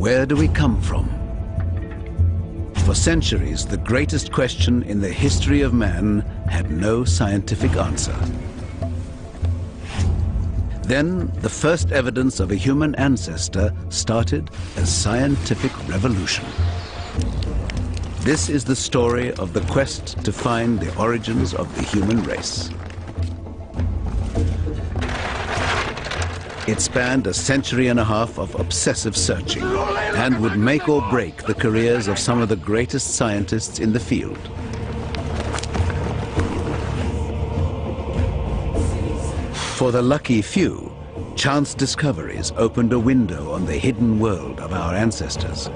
Where do we come from? For centuries, the greatest question in the history of man had no scientific answer. Then, the first evidence of a human ancestor started a scientific revolution. This is the story of the quest to find the origins of the human race. It spanned a century and a half of obsessive searching and would make or break the careers of some of the greatest scientists in the field. For the lucky few, chance discoveries opened a window on the hidden world of our ancestors.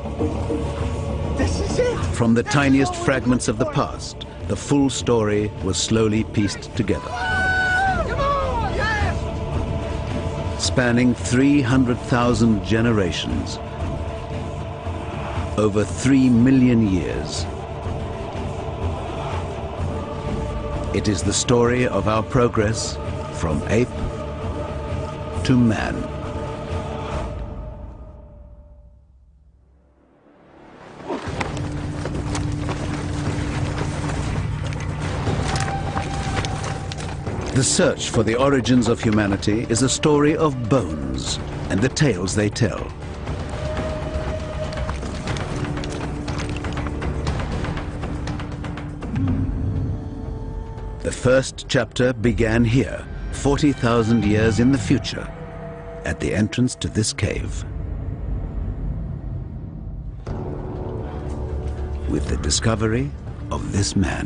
This is it. From the tiniest fragments of the past, the full story was slowly pieced together. Come on, yes. Spanning 300,000 generations, over 3 million years. It is the story of our progress from ape to man. The search for the origins of humanity is a story of bones and the tales they tell. The first chapter began here, 40,000 years in the future, at the entrance to this cave. With the discovery of this man.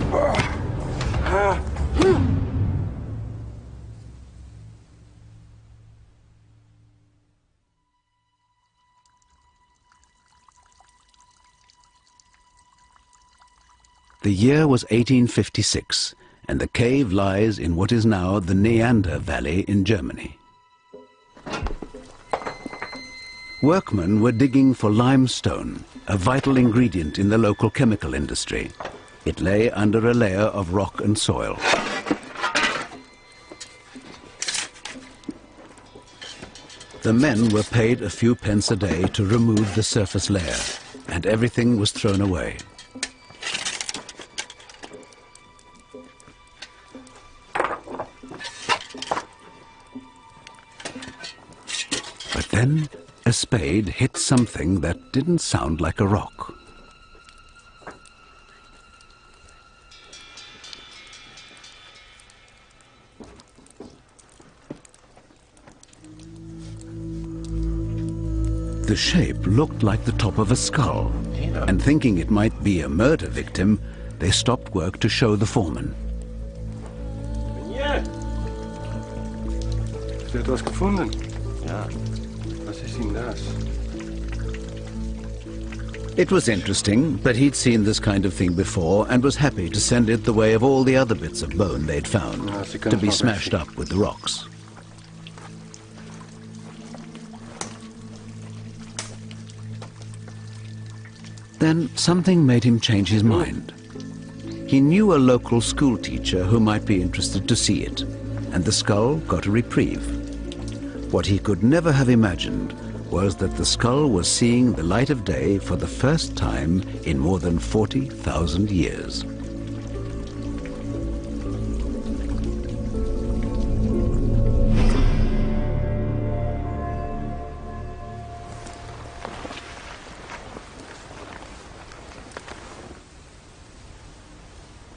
The year was 1856, and the cave lies in what is now the Neander Valley in Germany. Workmen were digging for limestone, a vital ingredient in the local chemical industry. It lay under a layer of rock and soil. The men were paid a few pence a day to remove the surface layer, and everything was thrown away. But then a spade hit something that didn't sound like a rock. The shape looked like the top of a skull, and thinking it might be a murder victim, they stopped work to show the foreman. Hast du etwas gefunden? Ja. Was ist denn das? It was interesting, but he'd seen this kind of thing before and was happy to send it the way of all the other bits of bone they'd found, to be smashed up with the rocks. Then something made him change his mind. He knew a local school teacher who might be interested to see it, and the skull got a reprieve. What he could never have imagined was that the skull was seeing the light of day for the first time in more than 40,000 years.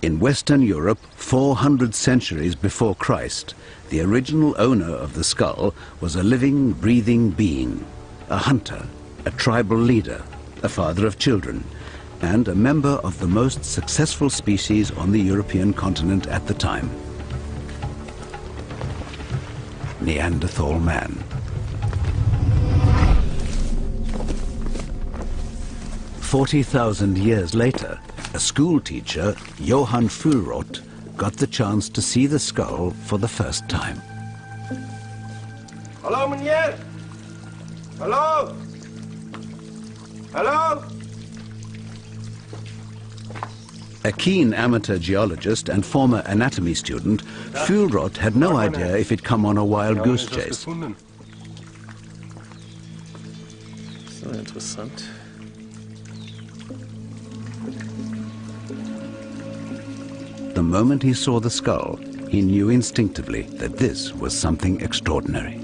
In Western Europe, 400 centuries before Christ, the original owner of the skull was a living, breathing being, a hunter, a tribal leader, a father of children, and a member of the most successful species on the European continent at the time. Neanderthal man. 40,000 years later, a school teacher, Johann Fuhlrott, got the chance to see the skull for the first time. Hallo meneer! Hallo! Hallo! A keen amateur geologist and former anatomy student, Fuhlrott had no idea if he'd come on a wild goose chase. So interessant. The moment he saw the skull, he knew instinctively that this was something extraordinary.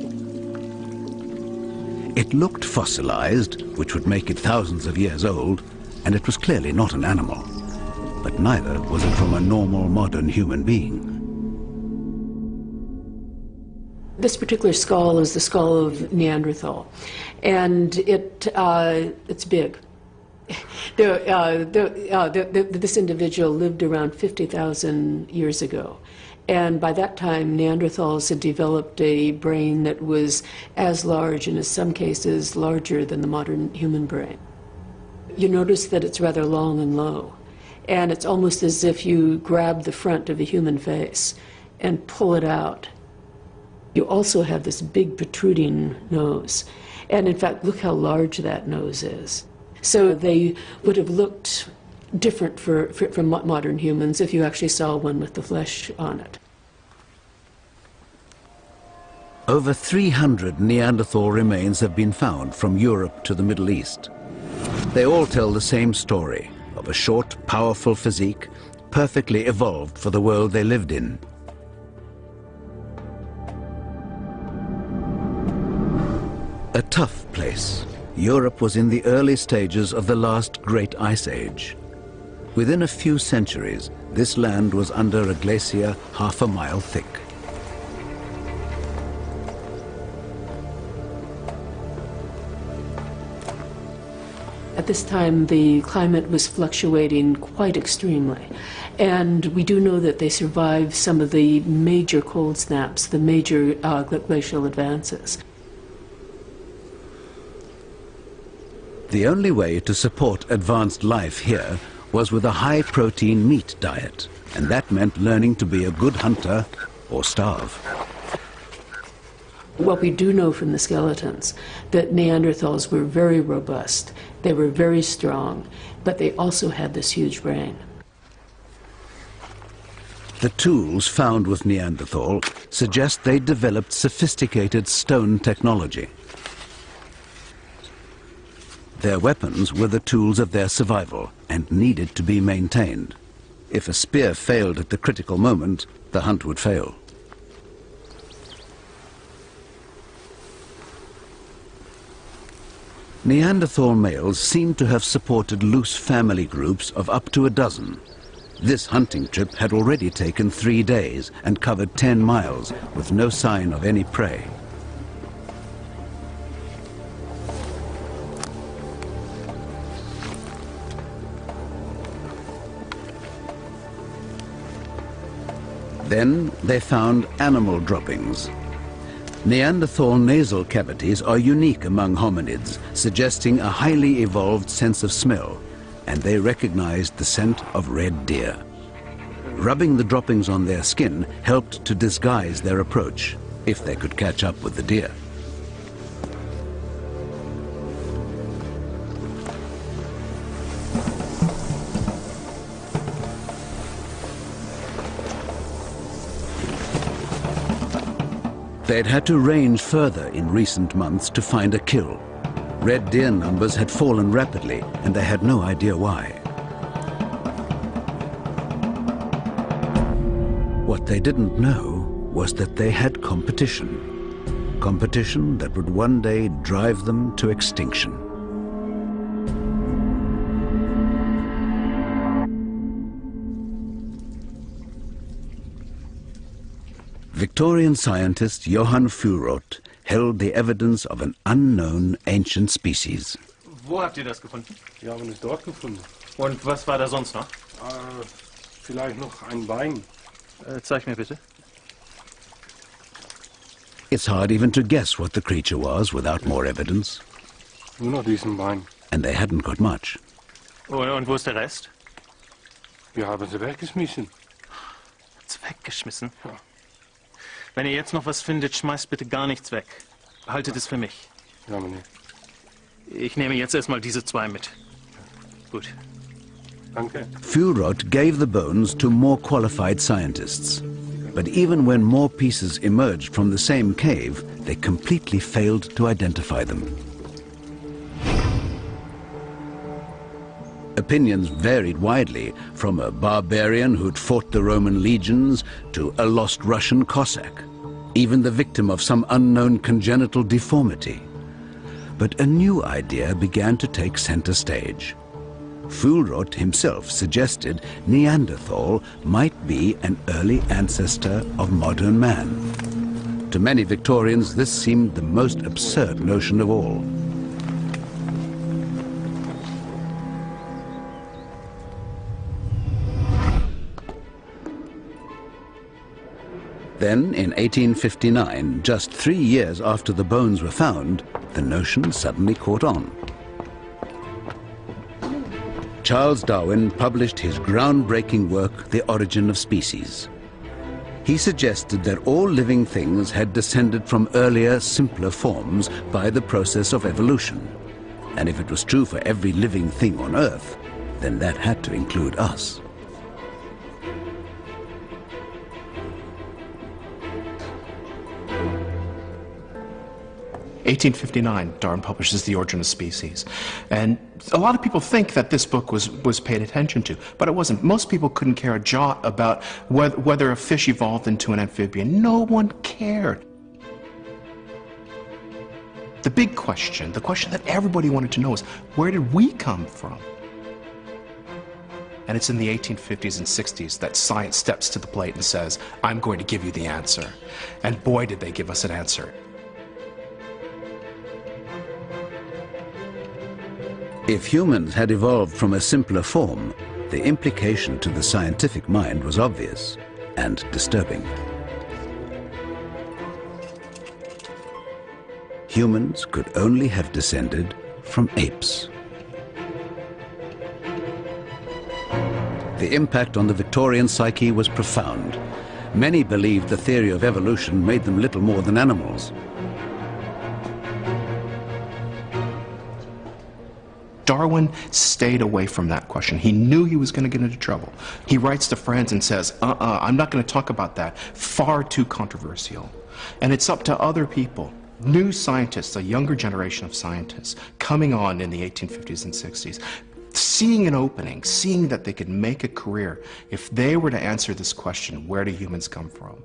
It looked fossilized, which would make it thousands of years old, and it was clearly not an animal. But neither was it from a normal modern human being. This particular skull is the skull of Neanderthal, and it's big. This individual lived around 50,000 years ago, and by that time Neanderthals had developed a brain that was as large, and in some cases larger, than the modern human brain. You notice that it's rather long and low, and it's almost as if you grab the front of a human face and pull it out. You also have this big protruding nose, and in fact, look how large that nose is. So they would have looked different from modern humans if you actually saw one with the flesh on it. Over 300 Neanderthal remains have been found from Europe to the Middle East. They all tell the same story of a short, powerful physique, perfectly evolved for the world they lived in. A tough place. Europe was in the early stages of the last great ice age. Within a few centuries, this land was under a glacier half a mile thick. At this time, the climate was fluctuating quite extremely, and we do know that they survived some of the major cold snaps, the major glacial advances. The only way to support advanced life here was with a high-protein meat diet, and that meant learning to be a good hunter or starve. What we do know from the skeletons, that Neanderthals were very robust, they were very strong, but they also had this huge brain. The tools found with Neanderthal suggest they developed sophisticated stone technology. Their weapons were the tools of their survival and needed to be maintained. If a spear failed at the critical moment, the hunt would fail. Neanderthal males seem to have supported loose family groups of up to a dozen. This hunting trip had already taken 3 days and covered 10 miles with no sign of any prey. Then they found animal droppings. Neanderthal nasal cavities are unique among hominids, suggesting a highly evolved sense of smell, and they recognized the scent of red deer. Rubbing the droppings on their skin helped to disguise their approach, if they could catch up with the deer. They'd had to range further in recent months to find a kill. Red deer numbers had fallen rapidly, and they had no idea why. What they didn't know was that they had competition. Competition that would one day drive them to extinction. Victorian scientist Johann Fuhlrott held the evidence of an unknown ancient species. Wo habt ihr das gefunden? Wir haben es dort gefunden. Und was war da sonst noch? Vielleicht noch ein Bein. Zeig mir bitte. It's hard even to guess what the creature was without more evidence. Nur noch diesen Bein. And they hadn't got much. Und wo ist der Rest? Wir haben sie weggeschmissen. Hat's weggeschmissen? Ja. Wenn ihr jetzt noch was findet, schmeißt bitte gar nichts weg. Behaltet es für mich. Ja, meneer. Ich nehme jetzt erstmal diese 2 mit. Gut. Danke. Fuhlrott gave the bones to more qualified scientists. But even when more pieces emerged from the same cave, they completely failed to identify them. Opinions varied widely, from a barbarian who'd fought the Roman legions to a lost Russian Cossack, even the victim of some unknown congenital deformity. But a new idea began to take center stage. Fuhlrott himself suggested Neanderthal might be an early ancestor of modern man. To many Victorians, this seemed the most absurd notion of all. Then, in 1859, just 3 years after the bones were found, the notion suddenly caught on. Charles Darwin published his groundbreaking work, The Origin of Species. He suggested that all living things had descended from earlier, simpler forms by the process of evolution. And if it was true for every living thing on Earth, then that had to include us. In 1859, Darwin publishes The Origin of Species. And a lot of people think that this book was paid attention to, but it wasn't. Most people couldn't care a jot about whether a fish evolved into an amphibian. No one cared. The big question, the question that everybody wanted to know is, where did we come from? And it's in the 1850s and 60s that science steps to the plate and says, I'm going to give you the answer. And boy, did they give us an answer. If humans had evolved from a simpler form, the implication to the scientific mind was obvious and disturbing. Humans could only have descended from apes. The impact on the Victorian psyche was profound. Many believed the theory of evolution made them little more than animals. Darwin stayed away from that question. He knew he was going to get into trouble. He writes to friends and says, I'm not going to talk about that. Far too controversial. And it's up to other people, new scientists, a younger generation of scientists, coming on in the 1850s and 60s, seeing an opening, seeing that they could make a career if they were to answer this question, where do humans come from?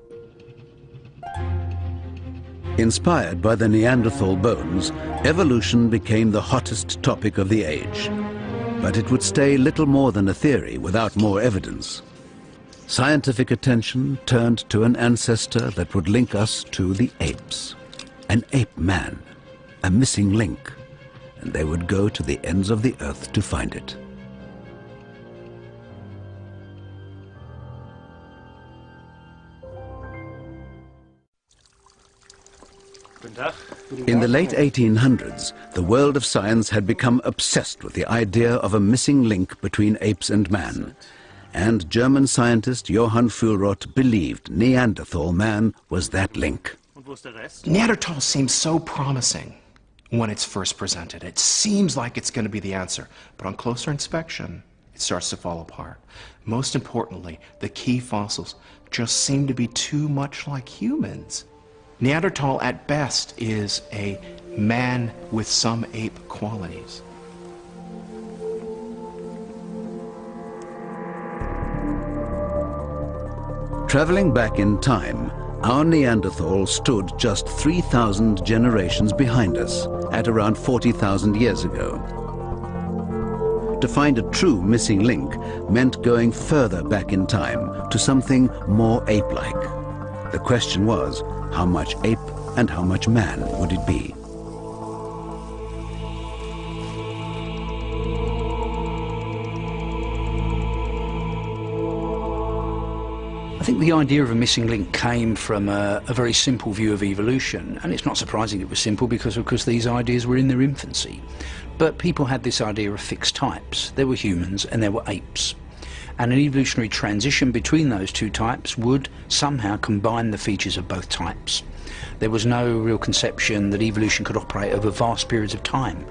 Inspired by the Neanderthal bones, evolution became the hottest topic of the age. But it would stay little more than a theory without more evidence. Scientific attention turned to an ancestor that would link us to the apes. An ape man, a missing link, and they would go to the ends of the earth to find it. In the late 1800s, the world of science had become obsessed with the idea of a missing link between apes and man. And German scientist Johann Fuhlrott believed Neanderthal man was that link. Neanderthal seems so promising when it's first presented. It seems like it's going to be the answer. But on closer inspection, it starts to fall apart. Most importantly, the key fossils just seem to be too much like humans. Neanderthal, at best, is a man with some ape qualities. Traveling back in time, our Neanderthal stood just 3,000 generations behind us, at around 40,000 years ago. To find a true missing link meant going further back in time to something more ape-like. The question was, how much ape and how much man would it be? I think the idea of a missing link came from a very simple view of evolution, and it's not surprising it was simple because, of course, these ideas were in their infancy. But people had this idea of fixed types. There were humans and there were apes. And an evolutionary transition between those two types would somehow combine the features of both types. There was no real conception that evolution could operate over vast periods of time,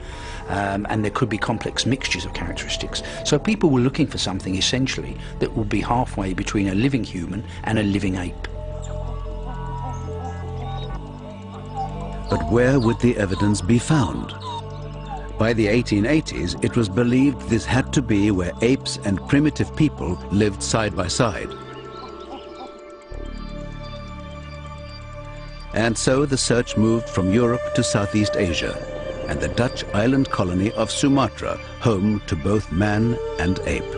and there could be complex mixtures of characteristics. So people were looking for something essentially that would be halfway between a living human and a living ape. But where would the evidence be found? By the 1880s, it was believed this had to be where apes and primitive people lived side by side. And so the search moved from Europe to Southeast Asia and the Dutch island colony of Sumatra, home to both man and ape.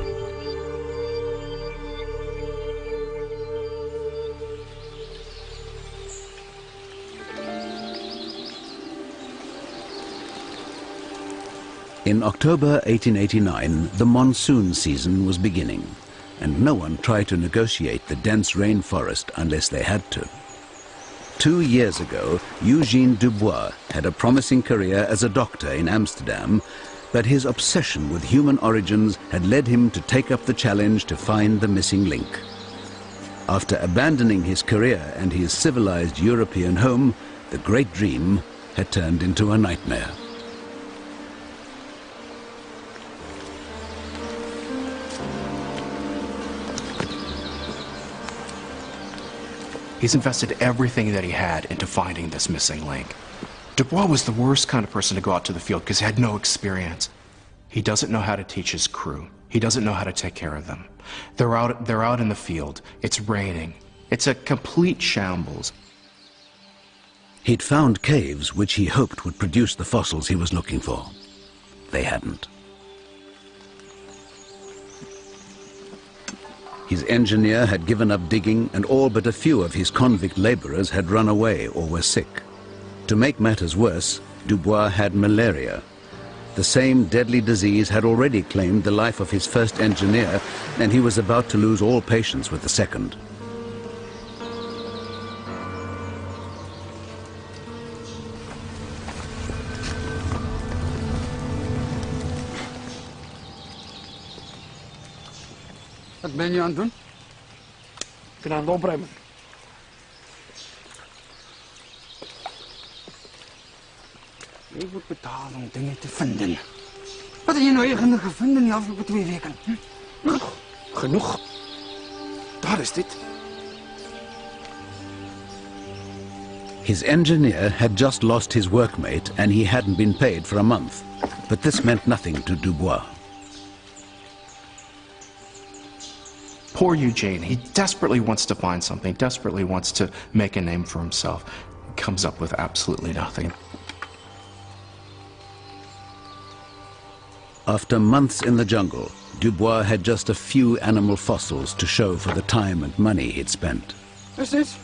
In October 1889, the monsoon season was beginning, and no one tried to negotiate the dense rainforest unless they had to. 2 years ago, Eugene Dubois had a promising career as a doctor in Amsterdam, but his obsession with human origins had led him to take up the challenge to find the missing link. After abandoning his career and his civilized European home, the great dream had turned into a nightmare. He's invested everything that he had into finding this missing link. Dubois was the worst kind of person to go out to the field because he had no experience. He doesn't know how to teach his crew. He doesn't know how to take care of them. They're out in the field. It's raining. It's a complete shambles. He'd found caves which he hoped would produce the fossils he was looking for. They hadn't. His engineer had given up digging, and all but a few of his convict laborers had run away or were sick. To make matters worse, Dubois had malaria. The same deadly disease had already claimed the life of his first engineer, and he was about to lose all patience with the second. Wat ben je aan het doen? Ik ben aan het opruimen. Ik moet betalen om dingen te vinden. Wat heb je nou eigenlijk gevonden in de afgelopen 2 weken? Hm? Genoeg. Daar is dit. His engineer had just lost his workmate and he hadn't been paid for a month. But this meant nothing to Dubois. Poor Eugene, he desperately wants to find something, desperately wants to make a name for himself. He comes up with absolutely nothing. After months in the jungle, Dubois had just a few animal fossils to show for the time and money he'd spent. Is dit?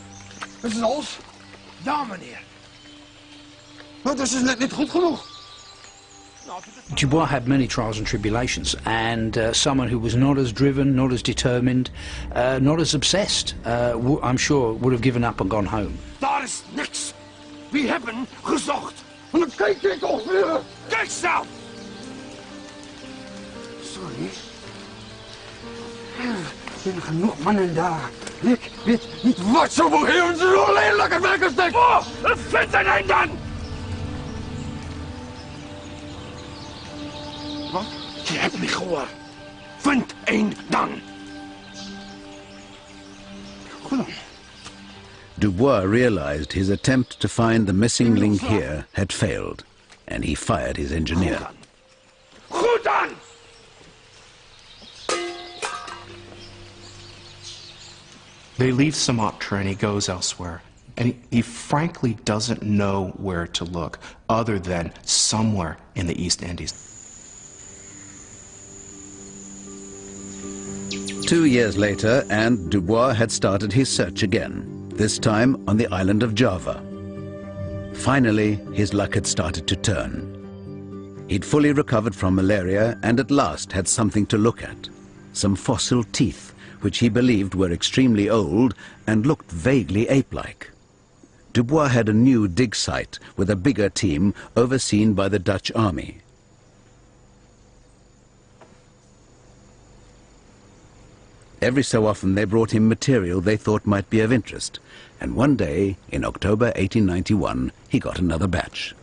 Is het alles? Ja, meneer. Maar dat is net niet goed genoeg. Dubois had many trials and tribulations, and someone who was not as driven, not as determined, not as obsessed, I'm sure would have given up and gone home. Daar is niks. We hebben gezocht. En dan kijk je toch weer. Kijk zelf. Sorry. Er zijn genoeg mannen daar. Ik weet niet wat ze voor heel zo lelijk het werk steekt. Oh, vind er een dan! Wat? Je hebt me gehoord. Vind een dan. Goed dan. Dubois realized his attempt to find the missing link here had failed, and he fired his engineer. Goed dan! They leave Sumatra and he goes elsewhere. And he frankly doesn't know where to look other than somewhere in the East Indies. 2 years later, and Dubois had started his search again, this time on the island of Java. Finally, his luck had started to turn. He'd fully recovered from malaria and at last had something to look at. Some fossil teeth, which he believed were extremely old and looked vaguely ape-like. Dubois had a new dig site with a bigger team overseen by the Dutch army. Every so often they brought him material they thought might be of interest, and one day, in October 1891, he got another batch.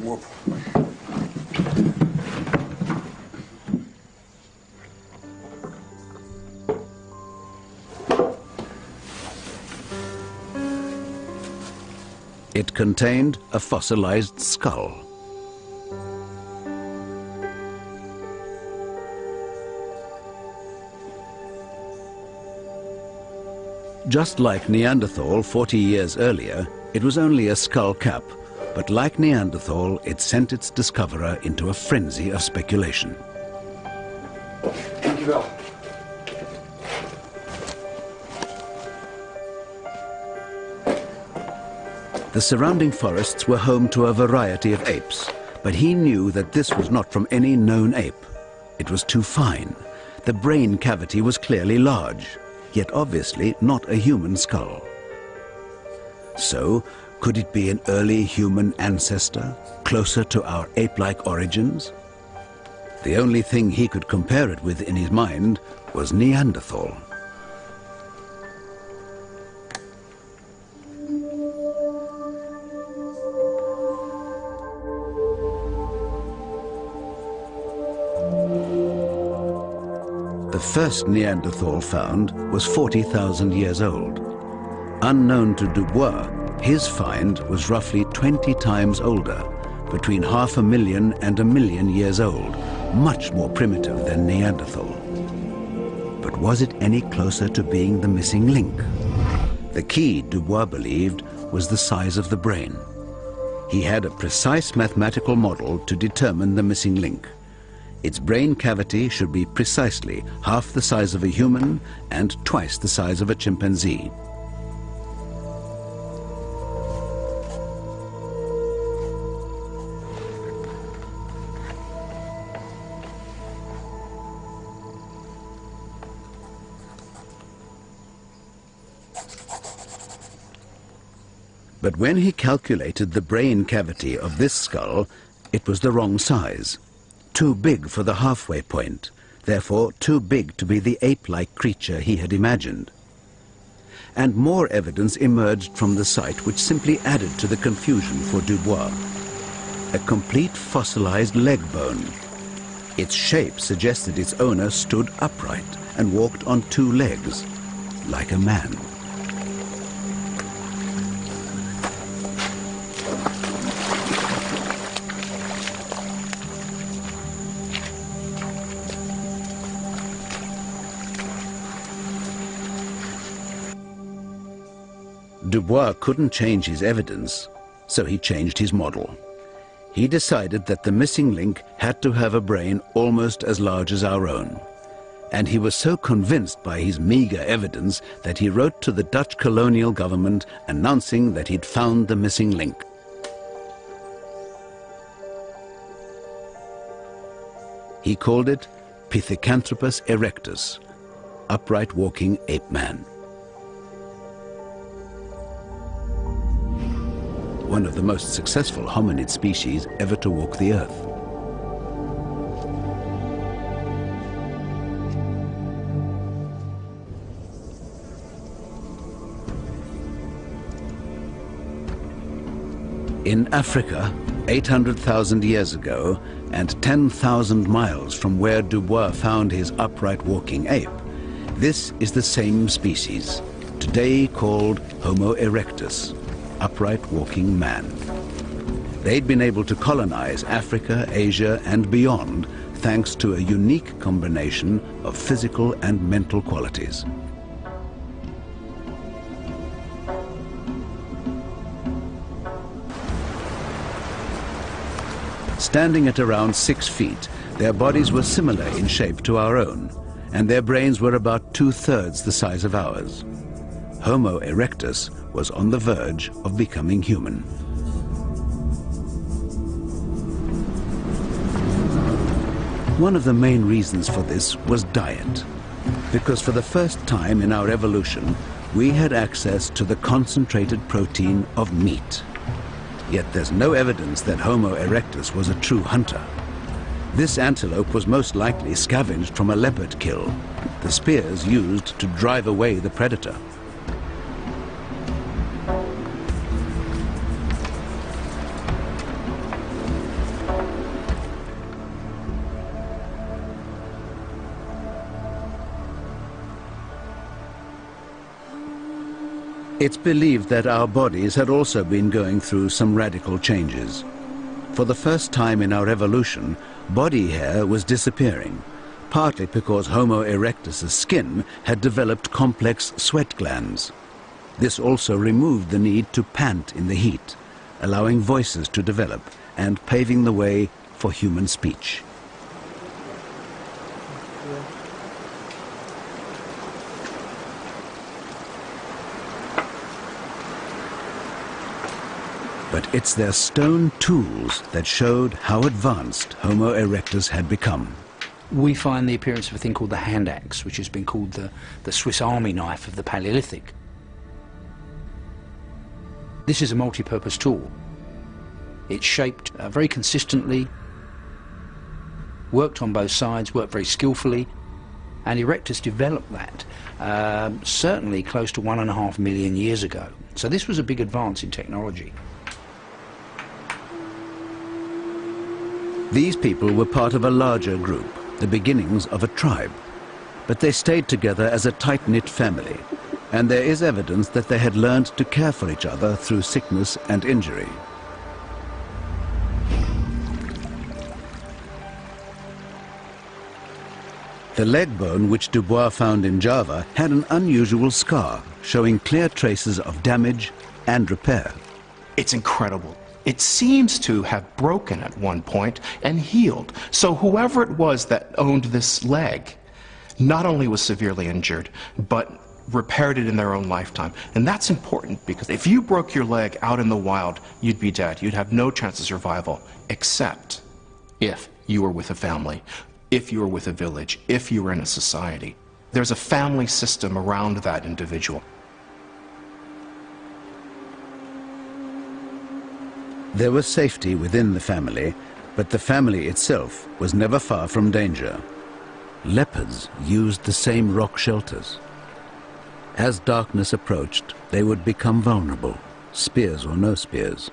op. It contained a fossilized skull. Just like Neanderthal 40 years earlier, it was only a skull cap, but like Neanderthal, it sent its discoverer into a frenzy of speculation. Dankjewel. The surrounding forests were home to a variety of apes, but he knew that this was not from any known ape. It was too fine. The brain cavity was clearly large, yet obviously not a human skull. So, could it be an early human ancestor, closer to our ape-like origins? The only thing he could compare it with in his mind was Neanderthal. The first Neanderthal found was 40,000 years old. Unknown to Dubois, his find was roughly 20 times older, between 500,000 and 1 million years old, much more primitive than Neanderthal. But was it any closer to being the missing link? The key, Dubois believed, was the size of the brain. He had a precise mathematical model to determine the missing link. Its brain cavity should be precisely half the size of a human and twice the size of a chimpanzee. But when he calculated the brain cavity of this skull, it was the wrong size. Too big for the halfway point, therefore too big to be the ape-like creature he had imagined. And more evidence emerged from the site which simply added to the confusion for Dubois. A complete fossilized leg bone. Its shape suggested its owner stood upright and walked on two legs, like a man. Dubois couldn't change his evidence, so he changed his model. He decided that the missing link had to have a brain almost as large as our own. And he was so convinced by his meager evidence that he wrote to the Dutch colonial government announcing that he'd found the missing link. He called it Pithecanthropus erectus, upright walking ape man. One of the most successful hominid species ever to walk the earth. In Africa, 800,000 years ago, and 10,000 miles from where Dubois found his upright walking ape, this is the same species, today called Homo erectus, upright walking man. They'd been able to colonize Africa, Asia, and beyond thanks to a unique combination of physical and mental qualities. Standing at around 6 feet, their bodies were similar in shape to our own, and their brains were about 2/3 the size of ours. Homo erectus was on the verge of becoming human. One of the main reasons for this was diet, because for the first time in our evolution, we had access to the concentrated protein of meat. Yet there's no evidence that Homo erectus was a true hunter. This antelope was most likely scavenged from a leopard kill, the spears used to drive away the predator. It's believed that our bodies had also been going through some radical changes. For the first time in our evolution, body hair was disappearing, partly because Homo erectus' skin had developed complex sweat glands. This also removed the need to pant in the heat, allowing voices to develop and paving the way for human speech. But it's their stone tools that showed how advanced Homo erectus had become. We find the appearance of a thing called the hand axe, which has been called the Swiss Army knife of the Paleolithic. This is a multi-purpose tool. It's shaped very consistently, worked on both sides, worked very skillfully, and Erectus developed that certainly close to 1.5 million years ago. So this was a big advance in technology. These people were part of a larger group, the beginnings of a tribe. But they stayed together as a tight-knit family, and there is evidence that they had learned to care for each other through sickness and injury. The leg bone which Dubois found in Java had an unusual scar, showing clear traces of damage and repair. It's incredible. It seems to have broken at one point and healed. So whoever it was that owned this leg not only was severely injured, but repaired it in their own lifetime. And that's important because if you broke your leg out in the wild, you'd be dead. You'd have no chance of survival, except if you were with a family, if you were with a village, if you were in a society. There's a family system around that individual. There was safety within the family, but the family itself was never far from danger. Leopards used the same rock shelters. As darkness approached, they would become vulnerable, spears or no spears.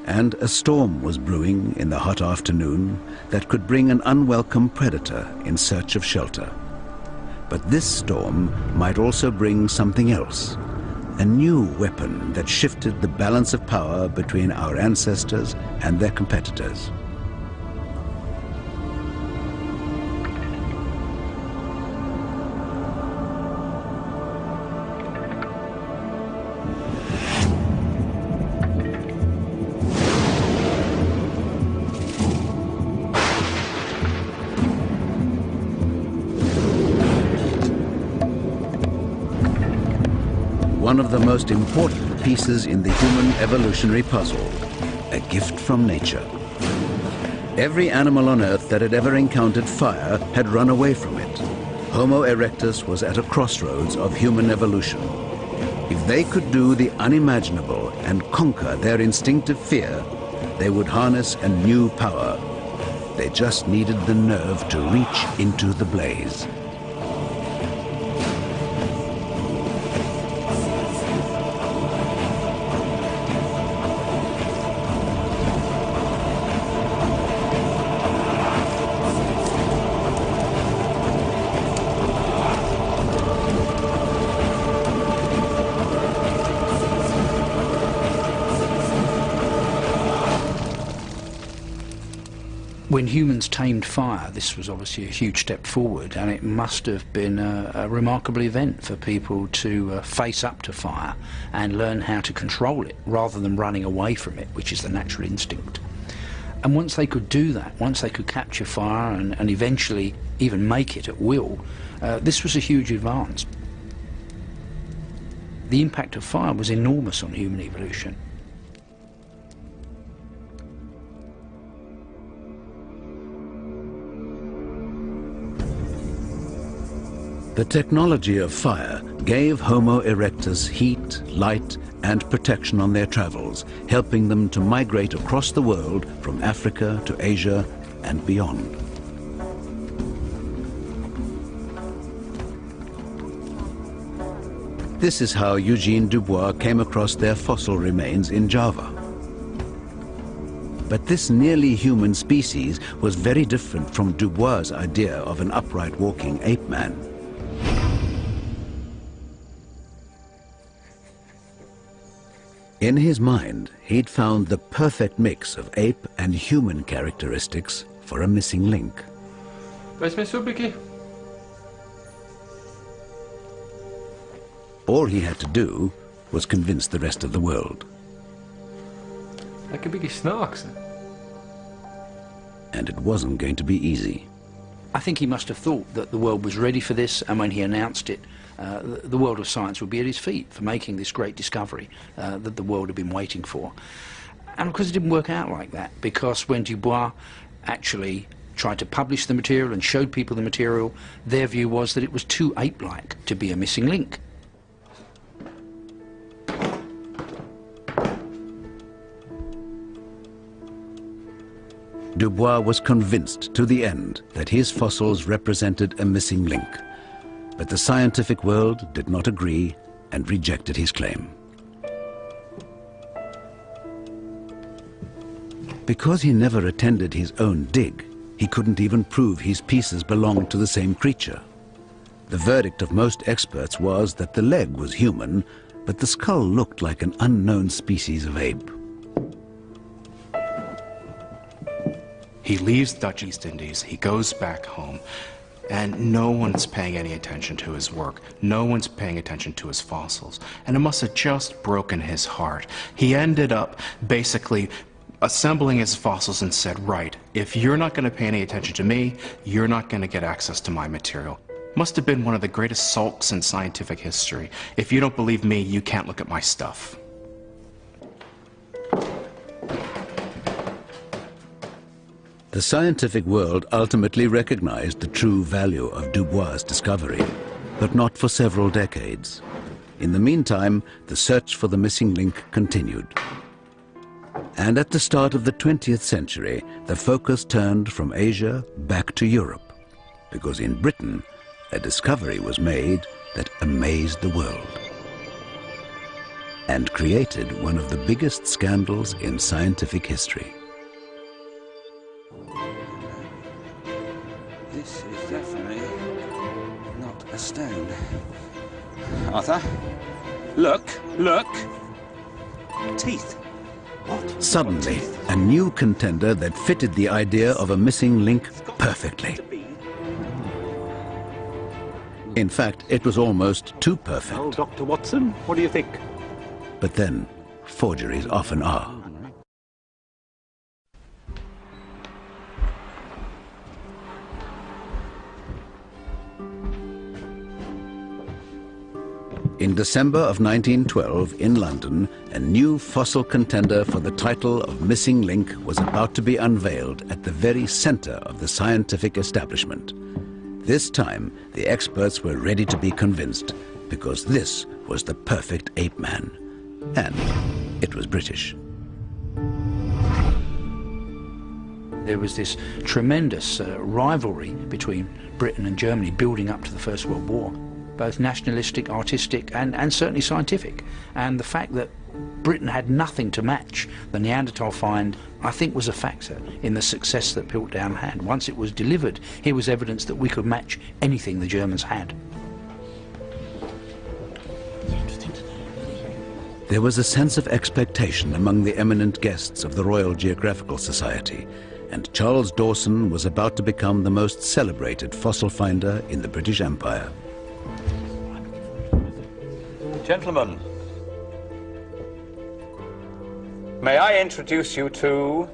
And a storm was brewing in the hot afternoon that could bring an unwelcome predator in search of shelter. But this storm might also bring something else. A new weapon that shifted the balance of power between our ancestors and their competitors. One of the most important pieces in the human evolutionary puzzle, a gift from nature. Every animal on Earth that had ever encountered fire had run away from it. Homo erectus was at a crossroads of human evolution. If they could do the unimaginable and conquer their instinctive fear, they would harness a new power. They just needed the nerve to reach into the blaze. When humans tamed fire, this was obviously a huge step forward, and it must have been a remarkable event for people to face up to fire and learn how to control it rather than running away from it, which is the natural instinct. And once they could do that, once they could capture fire and eventually even make it at will, this was a huge advance. The impact of fire was enormous on human evolution. The technology of fire gave Homo erectus heat, light, and protection on their travels, helping them to migrate across the world from Africa to Asia and beyond. This is how Eugene Dubois came across their fossil remains in Java. But this nearly human species was very different from Dubois' idea of an upright walking ape man. In his mind, he'd found the perfect mix of ape and human characteristics for a missing link. Wees my so 'n bietjie. All he had to do was convince the rest of the world. Ek 'n bietjie snaaks. And it wasn't going to be easy. I think he must have thought that the world was ready for this, and when he announced it, the world of science would be at his feet for making this great discovery that the world had been waiting for. And of course it didn't work out like that, because when Dubois actually tried to publish the material and showed people the material, their view was that it was too ape-like to be a missing link. Dubois was convinced to the end that his fossils represented a missing link, but the scientific world did not agree and rejected his claim. Because he never attended his own dig, he couldn't even prove his pieces belonged to the same creature. The verdict of most experts was that the leg was human, but the skull looked like an unknown species of ape. He leaves Dutch East Indies, he goes back home, and no one's paying any attention to his work. No one's paying attention to his fossils. And it must have just broken his heart. He ended up basically assembling his fossils and said, right, if you're not going to pay any attention to me, you're not going to get access to my material. Must have been one of the greatest sulks in scientific history. If you don't believe me, you can't look at my stuff. The scientific world ultimately recognized the true value of Dubois' discovery, but not for several decades. In the meantime, the search for the missing link continued. And at the start of the 20th century, the focus turned from Asia back to Europe, because in Britain, a discovery was made that amazed the world and created one of the biggest scandals in scientific history. This is definitely not a stone. Arthur, look, look. Teeth. What? Suddenly, a new contender that fitted the idea of a missing link perfectly. In fact, it was almost too perfect. Well, Dr. Watson, what do you think? But then, forgeries often are. In December of 1912, in London, a new fossil contender for the title of Missing Link was about to be unveiled at the very center of the scientific establishment. This time, the experts were ready to be convinced, because this was the perfect ape man. And it was British. There was this tremendous rivalry between Britain and Germany building up to the First World War, both nationalistic, artistic, and certainly scientific. And the fact that Britain had nothing to match the Neanderthal find, I think, was a factor in the success that Piltdown had. Once it was delivered, here was evidence that we could match anything the Germans had. There was a sense of expectation among the eminent guests of the Royal Geographical Society, and Charles Dawson was about to become the most celebrated fossil finder in the British Empire. Gentlemen, may I introduce you to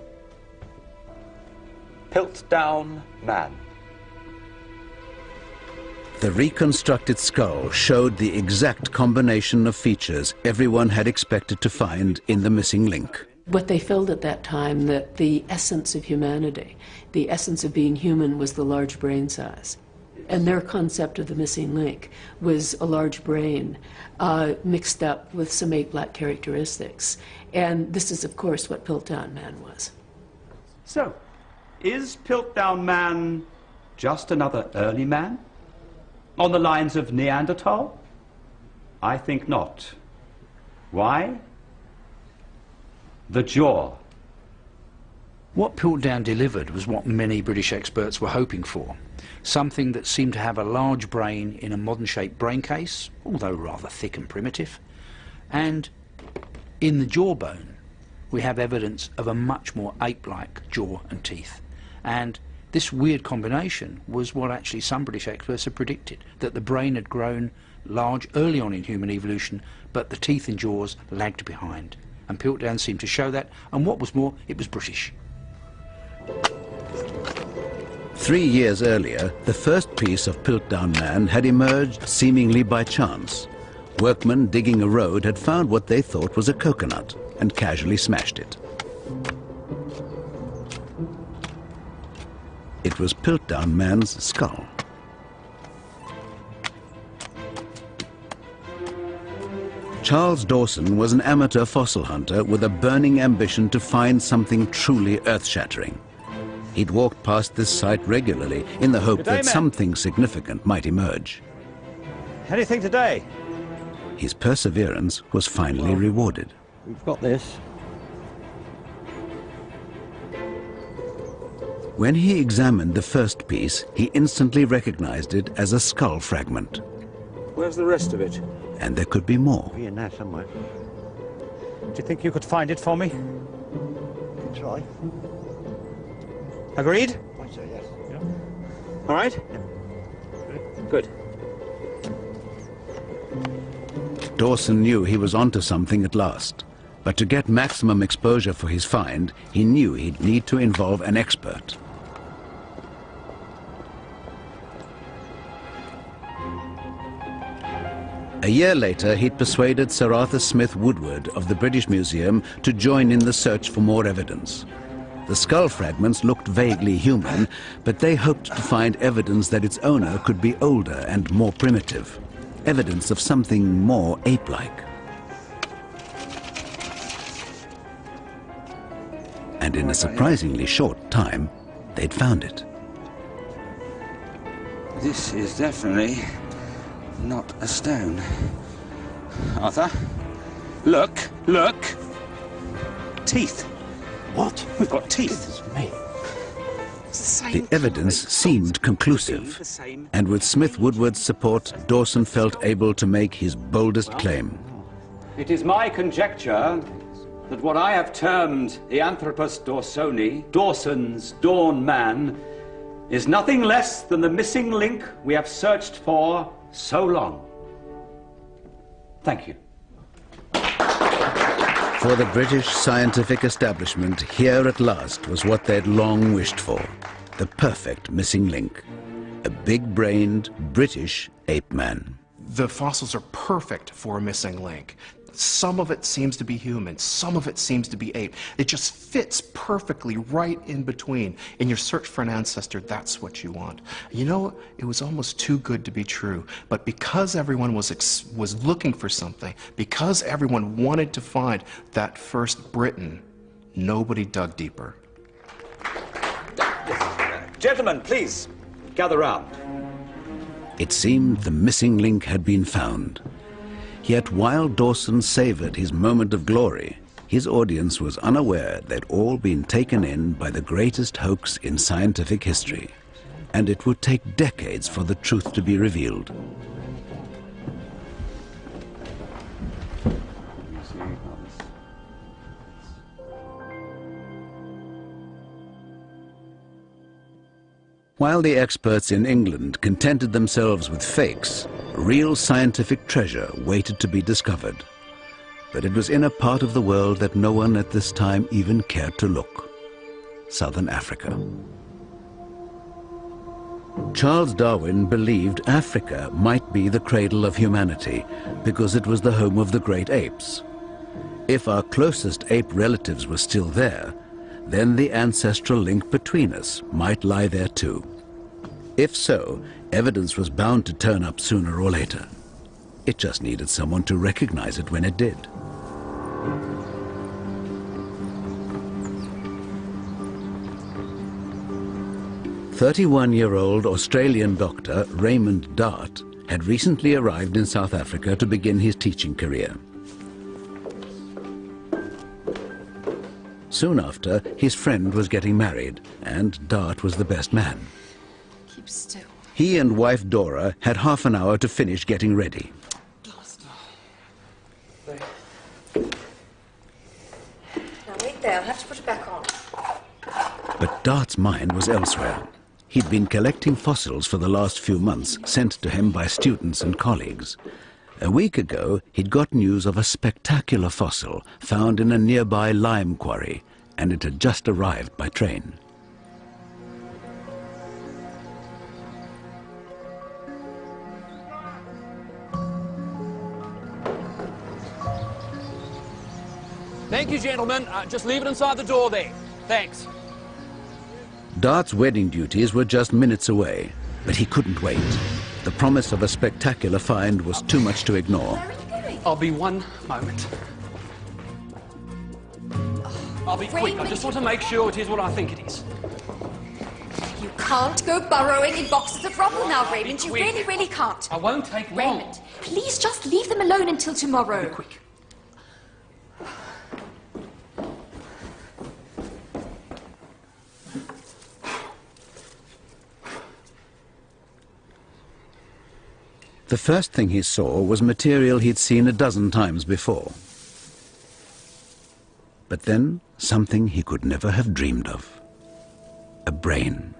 Piltdown Man. The reconstructed skull showed the exact combination of features everyone had expected to find in the missing link. What they felt at that time, that the essence of humanity, the essence of being human, was the large brain size. And their concept of the missing link was a large brain mixed up with some ape-like characteristics. And this is, of course, what Piltdown Man was. So, is Piltdown Man just another early man? On the lines of Neanderthal? I think not. Why? The jaw. What Piltdown delivered was what many British experts were hoping for. Something that seemed to have a large brain in a modern-shaped brain case, although rather thick and primitive, and In the jawbone, we have evidence of a much more ape-like jaw and teeth. And this weird combination was what actually some British experts had predicted, that the brain had grown large early on in human evolution, but the teeth and jaws lagged behind. And Piltdown seemed to show that, and what was more, it was British. 3 years earlier, the first piece of Piltdown Man had emerged seemingly by chance. Workmen digging a road had found what they thought was a coconut and casually smashed it. It was Piltdown Man's skull. Charles Dawson was an amateur fossil hunter with a burning ambition to find something truly earth-shattering. He'd walked past this site regularly in the hope that something significant might emerge. Anything today? His perseverance was finally rewarded. We've got this. When he examined the first piece, he instantly recognized it as a skull fragment. Where's the rest of it? And there could be more. Be in there somewhere. Do you think you could find it for me? Can try. Agreed? I say yes. Yeah. All right? Good. Dawson knew he was onto something at last. But to get maximum exposure for his find, he knew he'd need to involve an expert. A year later, he'd persuaded Sir Arthur Smith Woodward of the British Museum to join in the search for more evidence. The skull fragments looked vaguely human, but they hoped to find evidence that its owner could be older and more primitive. Evidence of something more ape-like. And in a surprisingly short time, they'd found it. This is definitely not a stone. Arthur, look, look. Teeth. What? We've got teeth. The evidence seemed conclusive, and with Smith Woodward's support, Dawson felt able to make his boldest claim. It is my conjecture that what I have termed the Anthropus dawsoni, Dawson's Dawn Man, is nothing less than the missing link we have searched for so long. Thank you. For the British scientific establishment, here at last was what they'd long wished for, the perfect missing link. A big-brained British ape man. The fossils are perfect for a missing link. Some of it seems to be human, some of it seems to be ape. It just fits perfectly right in between. In your search for an ancestor, that's what you want. You know, it was almost too good to be true, but because everyone was looking for something, because everyone wanted to find that first Briton, nobody dug deeper. Gentlemen, please, gather round. It seemed the missing link had been found. Yet while Dawson savored his moment of glory, his audience was unaware they'd all been taken in by the greatest hoax in scientific history, and it would take decades for the truth to be revealed. While the experts in England contented themselves with fakes, real scientific treasure waited to be discovered. But it was in a part of the world that no one at this time even cared to look: Southern Africa. Charles Darwin believed Africa might be the cradle of humanity because it was the home of the great apes. If our closest ape relatives were still there, then the ancestral link between us might lie there too. If so, evidence was bound to turn up sooner or later. It just needed someone to recognize it when it did. "31-year-old Australian doctor Raymond Dart had recently arrived in South Africa to begin his teaching career. Soon after, his friend was getting married, and Dart was the best man. Keep still. He and wife Dora had half an hour to finish getting ready. say, I'll have to put it back on. But Dart's mind was elsewhere. He'd been collecting fossils for the last few months, sent to him by students and colleagues. A week ago, he'd got news of a spectacular fossil found in a nearby lime quarry, and it had just arrived by train. Thank you, gentlemen. Just leave it inside the door there. Thanks. Dart's wedding duties were just minutes away, but he couldn't wait. The promise of a spectacular find was too much to ignore. I'll be one moment. I'll be quick. I just want to make sure it is what I think it is. You can't go burrowing in boxes of rubble now, Raymond. You really, really can't. I won't take long. Raymond, please just leave them alone until tomorrow. Be quick. The first thing he saw was material he'd seen a dozen times before. But then, something he could never have dreamed of. A brain.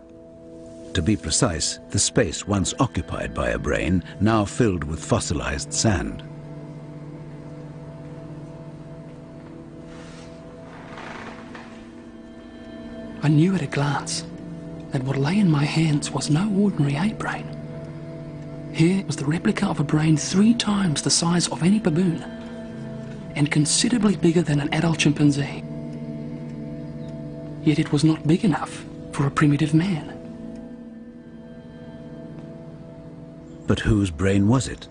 To be precise, the space once occupied by a brain, now filled with fossilized sand. I knew at a glance that what lay in my hands was no ordinary ape brain. Here was the replica of a brain 3 times the size of any baboon, and considerably bigger than an adult chimpanzee. Yet it was not big enough for a primitive man. But whose brain was it?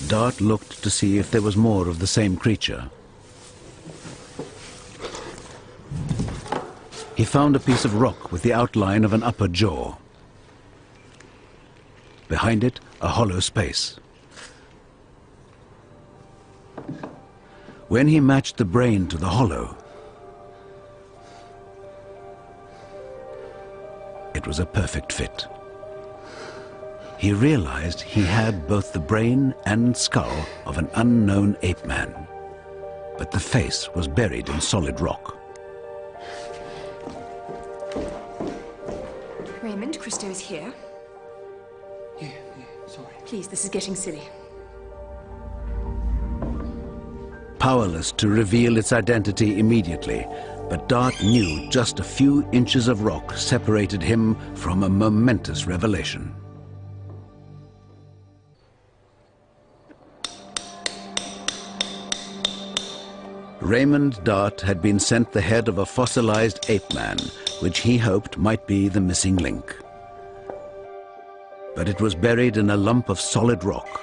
Dart looked to see if there was more of the same creature. He found a piece of rock with the outline of an upper jaw. Behind it, a hollow space. When he matched the brain to the hollow, it was a perfect fit. He realized he had both the brain and skull of an unknown ape man, but the face was buried in solid rock. Raymond, Christo is here. Yeah, sorry. Please, this is getting silly. Powerless to reveal its identity immediately, but Dart knew just a few inches of rock separated him from a momentous revelation. Raymond Dart had been sent the head of a fossilized ape man, which he hoped might be the missing link. But it was buried in a lump of solid rock.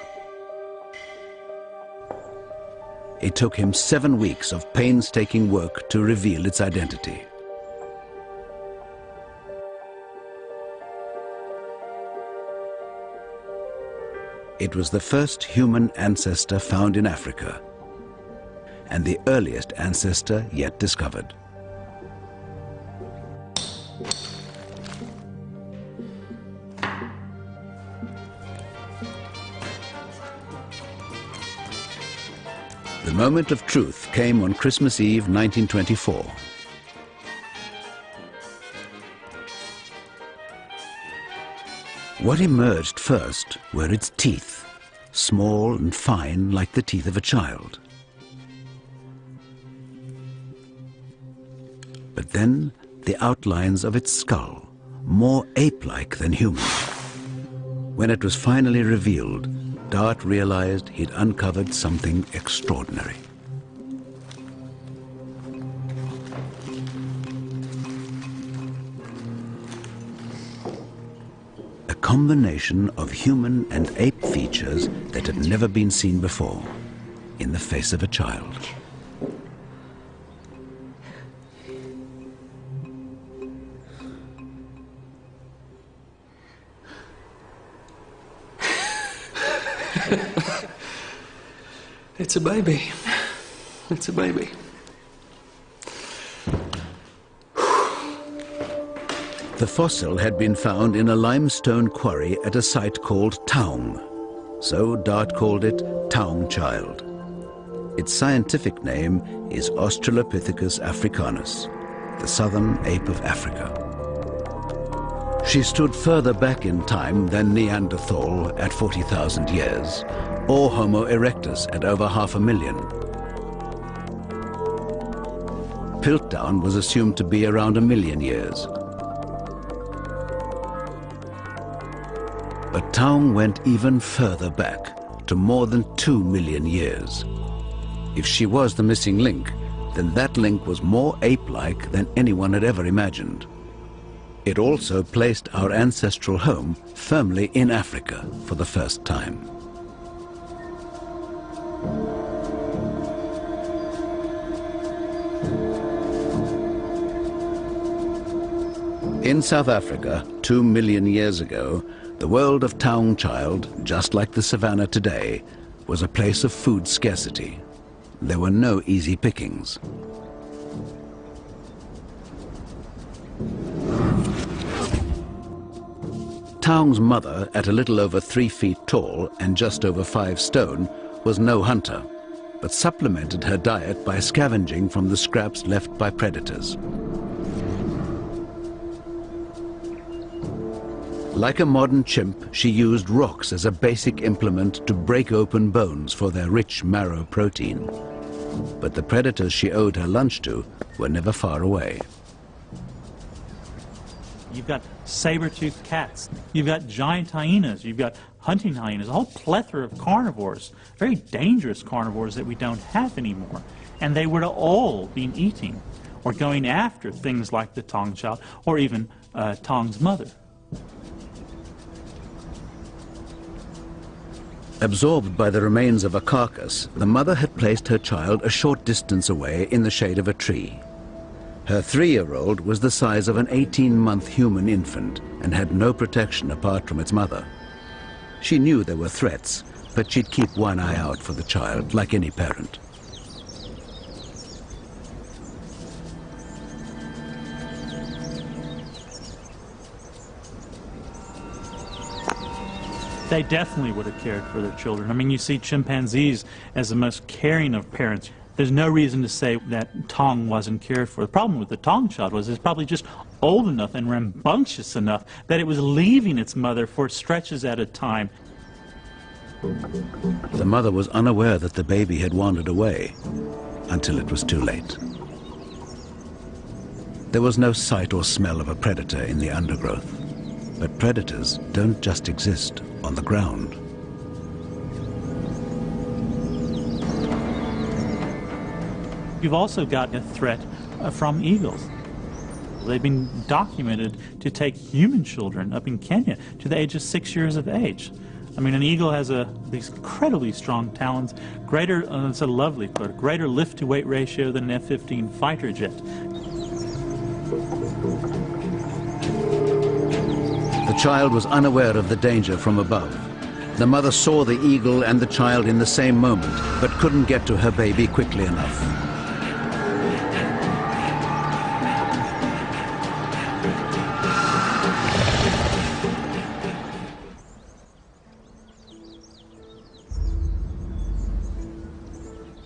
It took him 7 weeks of painstaking work to reveal its identity. It was the first human ancestor found in Africa, and the earliest ancestor yet discovered. The moment of truth came on Christmas Eve, 1924. What emerged first were its teeth, small and fine like the teeth of a child. But then the outlines of its skull, more ape-like than human. When it was finally revealed, Dart realized he'd uncovered something extraordinary. A combination of human and ape features that had never been seen before in the face of a child. It's a baby. It's a baby. The fossil had been found in a limestone quarry at a site called Taung, so Dart called it Taung Child. Its scientific name is Australopithecus africanus, the southern ape of Africa. She stood further back in time than Neanderthal at 40,000 years, or Homo erectus at over 500,000. Piltdown was assumed to be around 1 million years. But Taung went even further back, to more than 2 million years. If she was the missing link, then that link was more ape-like than anyone had ever imagined. It also placed our ancestral home firmly in Africa for the first time. In South Africa, 2 million years ago, the world of Taung Child, just like the savannah today, was a place of food scarcity. There were no easy pickings. Taung's mother, at a little over 3 feet tall and just over 5 stone, was no hunter, but supplemented her diet by scavenging from the scraps left by predators. Like a modern chimp, she used rocks as a basic implement to break open bones for their rich marrow protein. But the predators she owed her lunch to were never far away. You've got saber-toothed cats, you've got giant hyenas, you've got hunting hyenas, a whole plethora of carnivores, very dangerous carnivores that we don't have anymore. And they would have all been eating or going after things like the Taung Child or even Taung's mother. Absorbed by the remains of a carcass, the mother had placed her child a short distance away in the shade of a tree. Her 3-year-old was the size of an 18-month human infant and had no protection apart from its mother. She knew there were threats, but she'd keep one eye out for the child, like any parent. They definitely would have cared for their children. I mean, you see chimpanzees as the most caring of parents. There's no reason to say that Taung wasn't cared for. The problem with the Taung Child was it's probably just old enough and rambunctious enough that it was leaving its mother for stretches at a time. The mother was unaware that the baby had wandered away until it was too late. There was no sight or smell of a predator in the undergrowth. But predators don't just exist on the ground. You've also got a threat from eagles. They've been documented to take human children up in Kenya to the age of 6 years of age. I mean, an eagle has these incredibly strong talons, greater, it's a lovely quote, greater lift-to-weight ratio than an F-15 fighter jet. The child was unaware of the danger from above. The mother saw the eagle and the child in the same moment, but couldn't get to her baby quickly enough.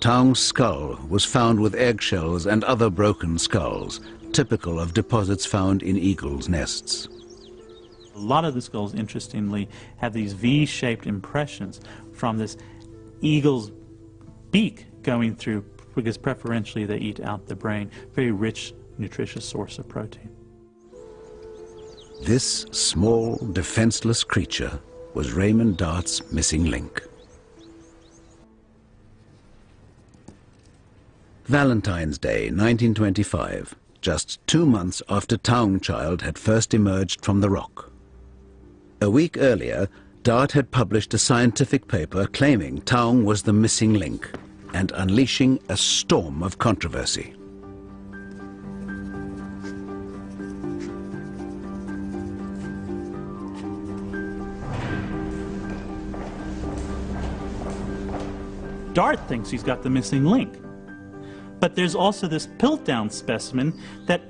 Taung's skull was found with eggshells and other broken skulls, typical of deposits found in eagles' nests. A lot of the skulls, interestingly, have these V-shaped impressions from this eagle's beak going through, because preferentially they eat out the brain. Very rich, nutritious source of protein. This small, defenseless creature was Raymond Dart's missing link. Valentine's Day, 1925, just 2 months after Taung Child had first emerged from the rock. A week earlier, Dart had published a scientific paper claiming Taung was the missing link and unleashing a storm of controversy. Dart thinks he's got the missing link. But there's also this Piltdown specimen that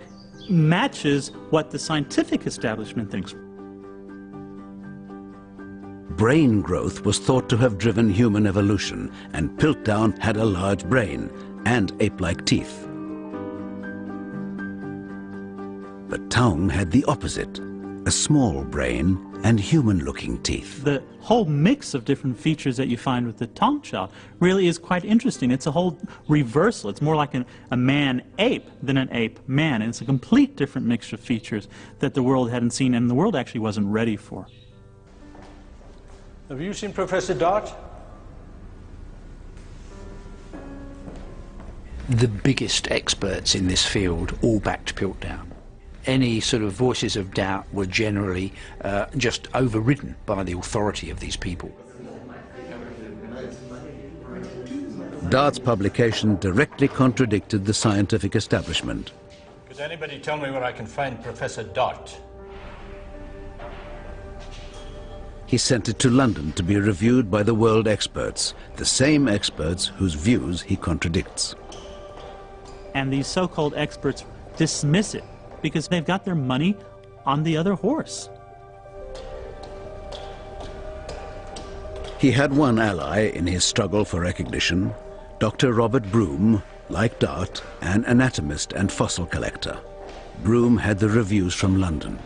matches what the scientific establishment thinks. Brain growth was thought to have driven human evolution, and Piltdown had a large brain and ape-like teeth. But Taung had the opposite, a small brain and human-looking teeth. The whole mix of different features that you find with the Taung child really is quite interesting. It's a whole reversal. It's more like a man-ape than an ape-man. And it's a complete different mixture of features that the world hadn't seen and the world actually wasn't ready for. Have you seen Professor Dart? The biggest experts in this field all backed Piltdown. Any sort of voices of doubt were generally just overridden by the authority of these people. Dart's publication directly contradicted the scientific establishment. Could anybody tell me where I can find Professor Dart? He sent it to London to be reviewed by the world experts, the same experts whose views he contradicts. And these so-called experts dismiss it because they've got their money on the other horse. He had one ally in his struggle for recognition, Dr. Robert Broom, like Dart, an anatomist and fossil collector. Broom had the reviews from London.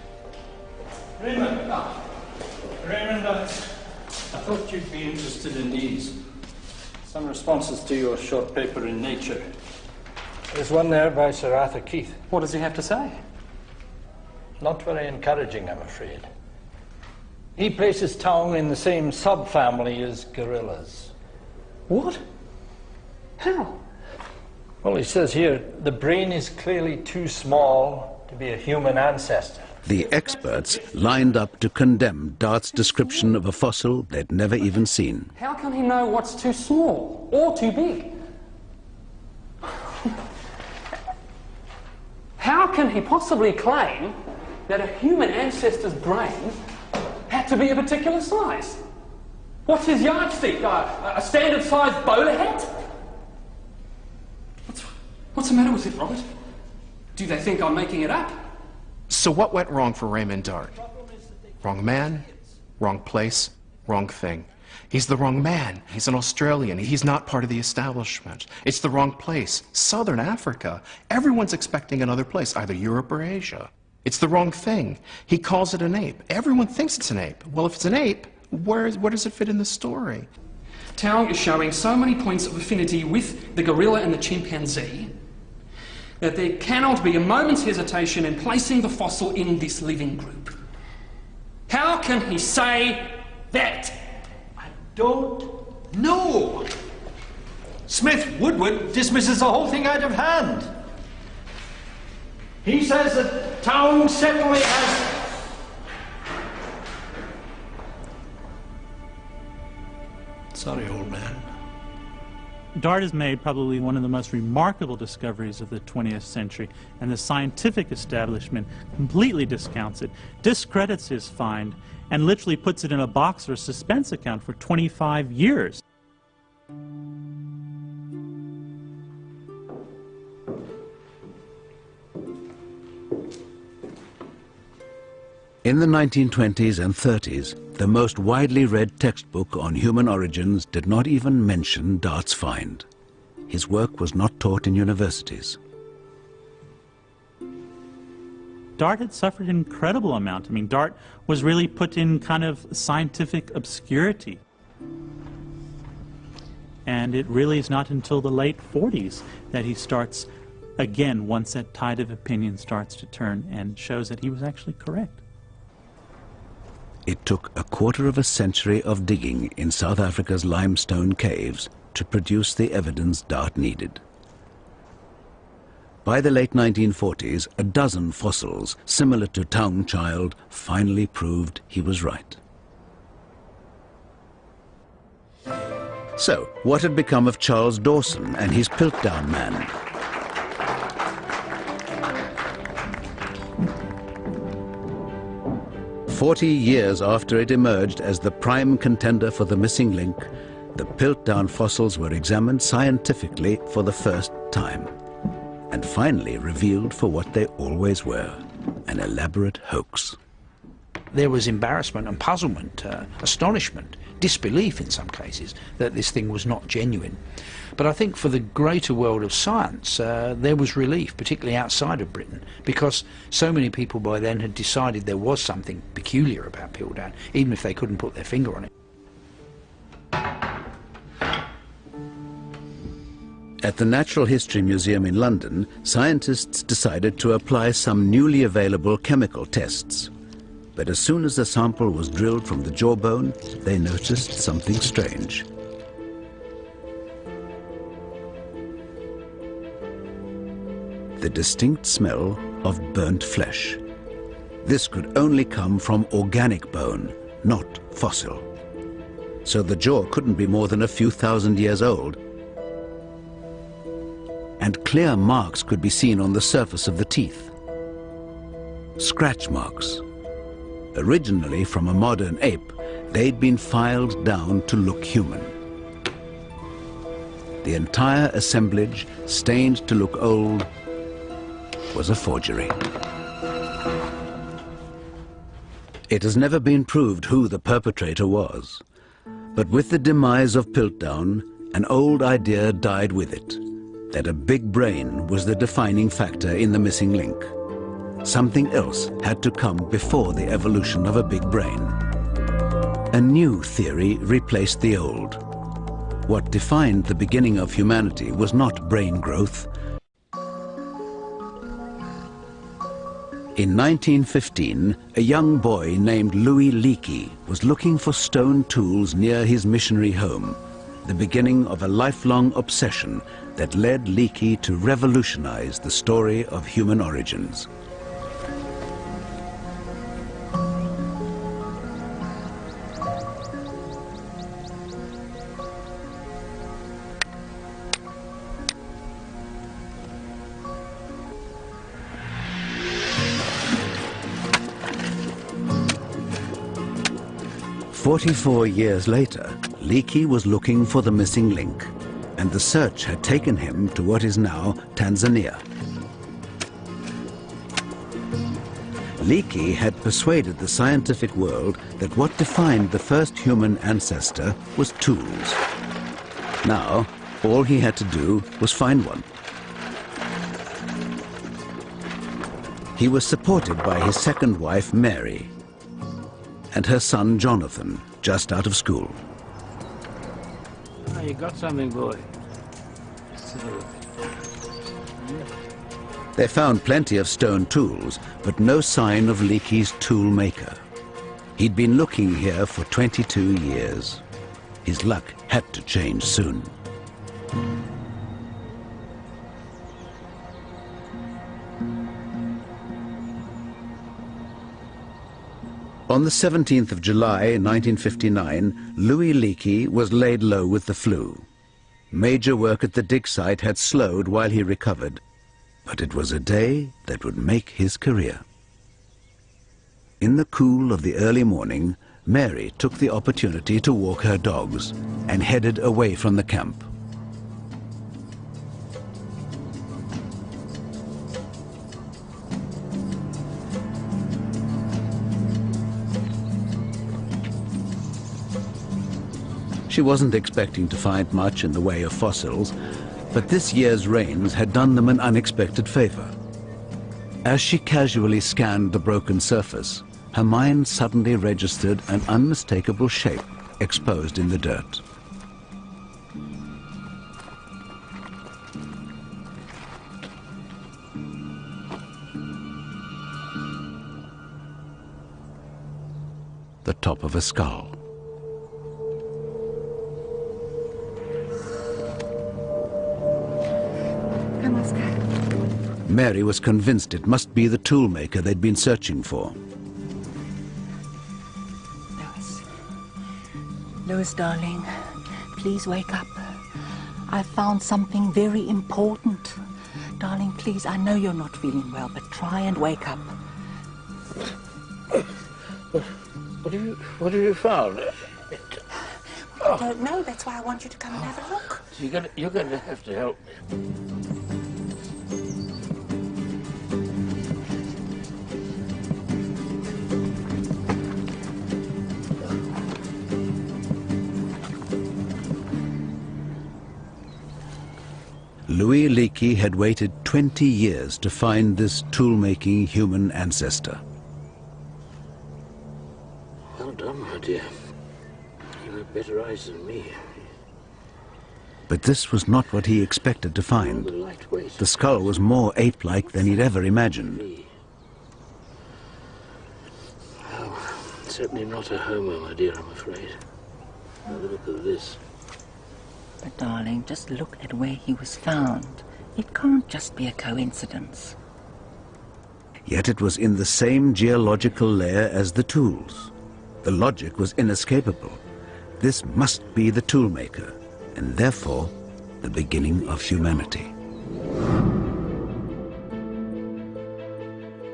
Raymond, I thought you'd be interested in these. Some responses to your short paper in Nature. There's one there by Sir Arthur Keith. What does he have to say? Not very encouraging, I'm afraid. He places Taung in the same subfamily as gorillas. What? How? Well, he says here, the brain is clearly too small to be a human ancestor. The experts lined up to condemn Dart's description of a fossil they'd never even seen. How can he know what's too small or too big? How can he possibly claim that a human ancestor's brain had to be a particular size? What's his yardstick? A standard-sized bowler hat? What's the matter with it, Robert? Do they think I'm making it up? So what went wrong for Raymond Dart? Wrong man, wrong place, wrong thing. He's the wrong man. He's an Australian. He's not part of the establishment. It's the wrong place. Southern Africa. Everyone's expecting another place, either Europe or Asia. It's the wrong thing. He calls it an ape. Everyone thinks it's an ape. Well, if it's an ape, where does it fit in the story? Taung is showing so many points of affinity with the gorilla and the chimpanzee that there cannot be a moment's hesitation in placing the fossil in this living group. How can he say that? I don't know. Smith Woodward dismisses the whole thing out of hand. He says that Taung certainly has... Sorry, old man. Dart has made probably one of the most remarkable discoveries of the 20th century, and the scientific establishment completely discounts it, discredits his find, and literally puts it in a box or a suspense account for 25 years. In the 1920s and 30s, the most widely read textbook on human origins did not even mention Dart's find. His work was not taught in universities. Dart had suffered an incredible amount. I mean, Dart was really put in kind of scientific obscurity. And it really is not until the late 40s that he starts, again, once that tide of opinion starts to turn and shows that he was actually correct. It took a quarter of a century of digging in South Africa's limestone caves to produce the evidence Dart needed. By the late 1940s, a dozen fossils similar to Taung child finally proved he was right. So, what had become of Charles Dawson and his Piltdown man? "40 years after it emerged as the prime contender for the missing link, the Piltdown fossils were examined scientifically for the first time. and finally revealed for what they always were, an elaborate hoax. There was embarrassment and puzzlement, astonishment, disbelief in some cases that this thing was not genuine. But I think for the greater world of science, there was relief, particularly outside of Britain, because so many people by then had decided there was something peculiar about Piltdown, even if they couldn't put their finger on it. At the Natural History Museum in London, scientists decided to apply some newly available chemical tests. But as soon as the sample was drilled from the jawbone, they noticed something strange. The distinct smell of burnt flesh. This could only come from organic bone, not fossil. So the jaw couldn't be more than a few thousand years old, and clear marks could be seen on the surface of the teeth. Scratch marks. Originally from a modern ape, they'd been filed down to look human. The entire assemblage, stained to look old, was a forgery. It has never been proved who the perpetrator was, but with the demise of Piltdown, an old idea died with it, that a big brain was the defining factor in the missing link. Something else had to come before the evolution of a big brain. A new theory replaced the old. What defined the beginning of humanity was not brain growth. In 1915, a young boy named Louis Leakey was looking for stone tools near his missionary home, the beginning of a lifelong obsession that led Leakey to revolutionize the story of human origins. "44 years later, Leakey was looking for the missing link, and the search had taken him to what is now Tanzania. Leakey had persuaded the scientific world that what defined the first human ancestor was tools. Now, all he had to do was find one. He was supported by his second wife, Mary, and her son, Jonathan, just out of school. Oh, you got something, boy. They found plenty of stone tools, but no sign of Leakey's tool maker. He'd been looking here for 22 years. His luck had to change soon. On the 17th of July, 1959, Louis Leakey was laid low with the flu. Major work at the dig site had slowed while he recovered, but it was a day that would make his career. In the cool of the early morning, Mary took the opportunity to walk her dogs and headed away from the camp. She wasn't expecting to find much in the way of fossils, but this year's rains had done them an unexpected favor. As she casually scanned the broken surface, her mind suddenly registered an unmistakable shape exposed in the dirt. The top of a skull. Mary was convinced it must be the toolmaker they'd been searching for. Lois, darling, please wake up. I found something very important. Darling, please, I know you're not feeling well, but try and wake up. What have you found? I don't know. That's why I want you to come and have a look. You're gonna have to help me. Louis Leakey had waited 20 years to find this tool-making human ancestor. Well done, my dear. You have better eyes than me. But this was not what he expected to find. The skull was more ape-like than he'd ever imagined. Well, certainly not a homo, my dear, I'm afraid. Now look at this. But darling, just look at where he was found. It can't just be a coincidence. Yet it was in the same geological layer as the tools. The logic was inescapable. This must be the toolmaker, and therefore the beginning of humanity.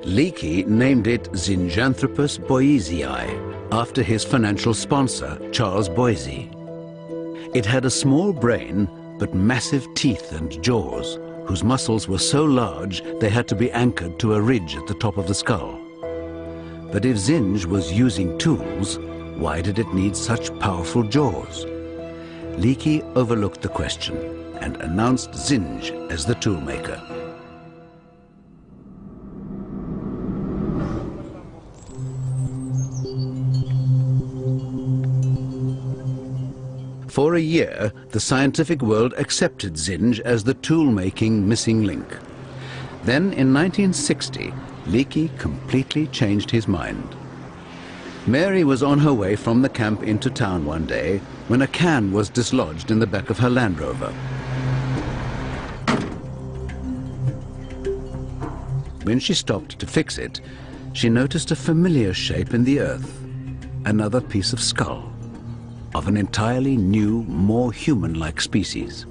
Leakey named it Zinjanthropus boisei, after his financial sponsor, Charles Boise. It had a small brain, but massive teeth and jaws, whose muscles were so large they had to be anchored to a ridge at the top of the skull. But if Zinj was using tools, why did it need such powerful jaws? Leakey overlooked the question and announced Zinj as the toolmaker. For a year, the scientific world accepted Zinj as the tool-making missing link. Then, in 1960, Leakey completely changed his mind. Mary was on her way from the camp into town one day when a can was dislodged in the back of her Land Rover. When she stopped to fix it, she noticed a familiar shape in the earth, another piece of skull, of an entirely new, more human-like species.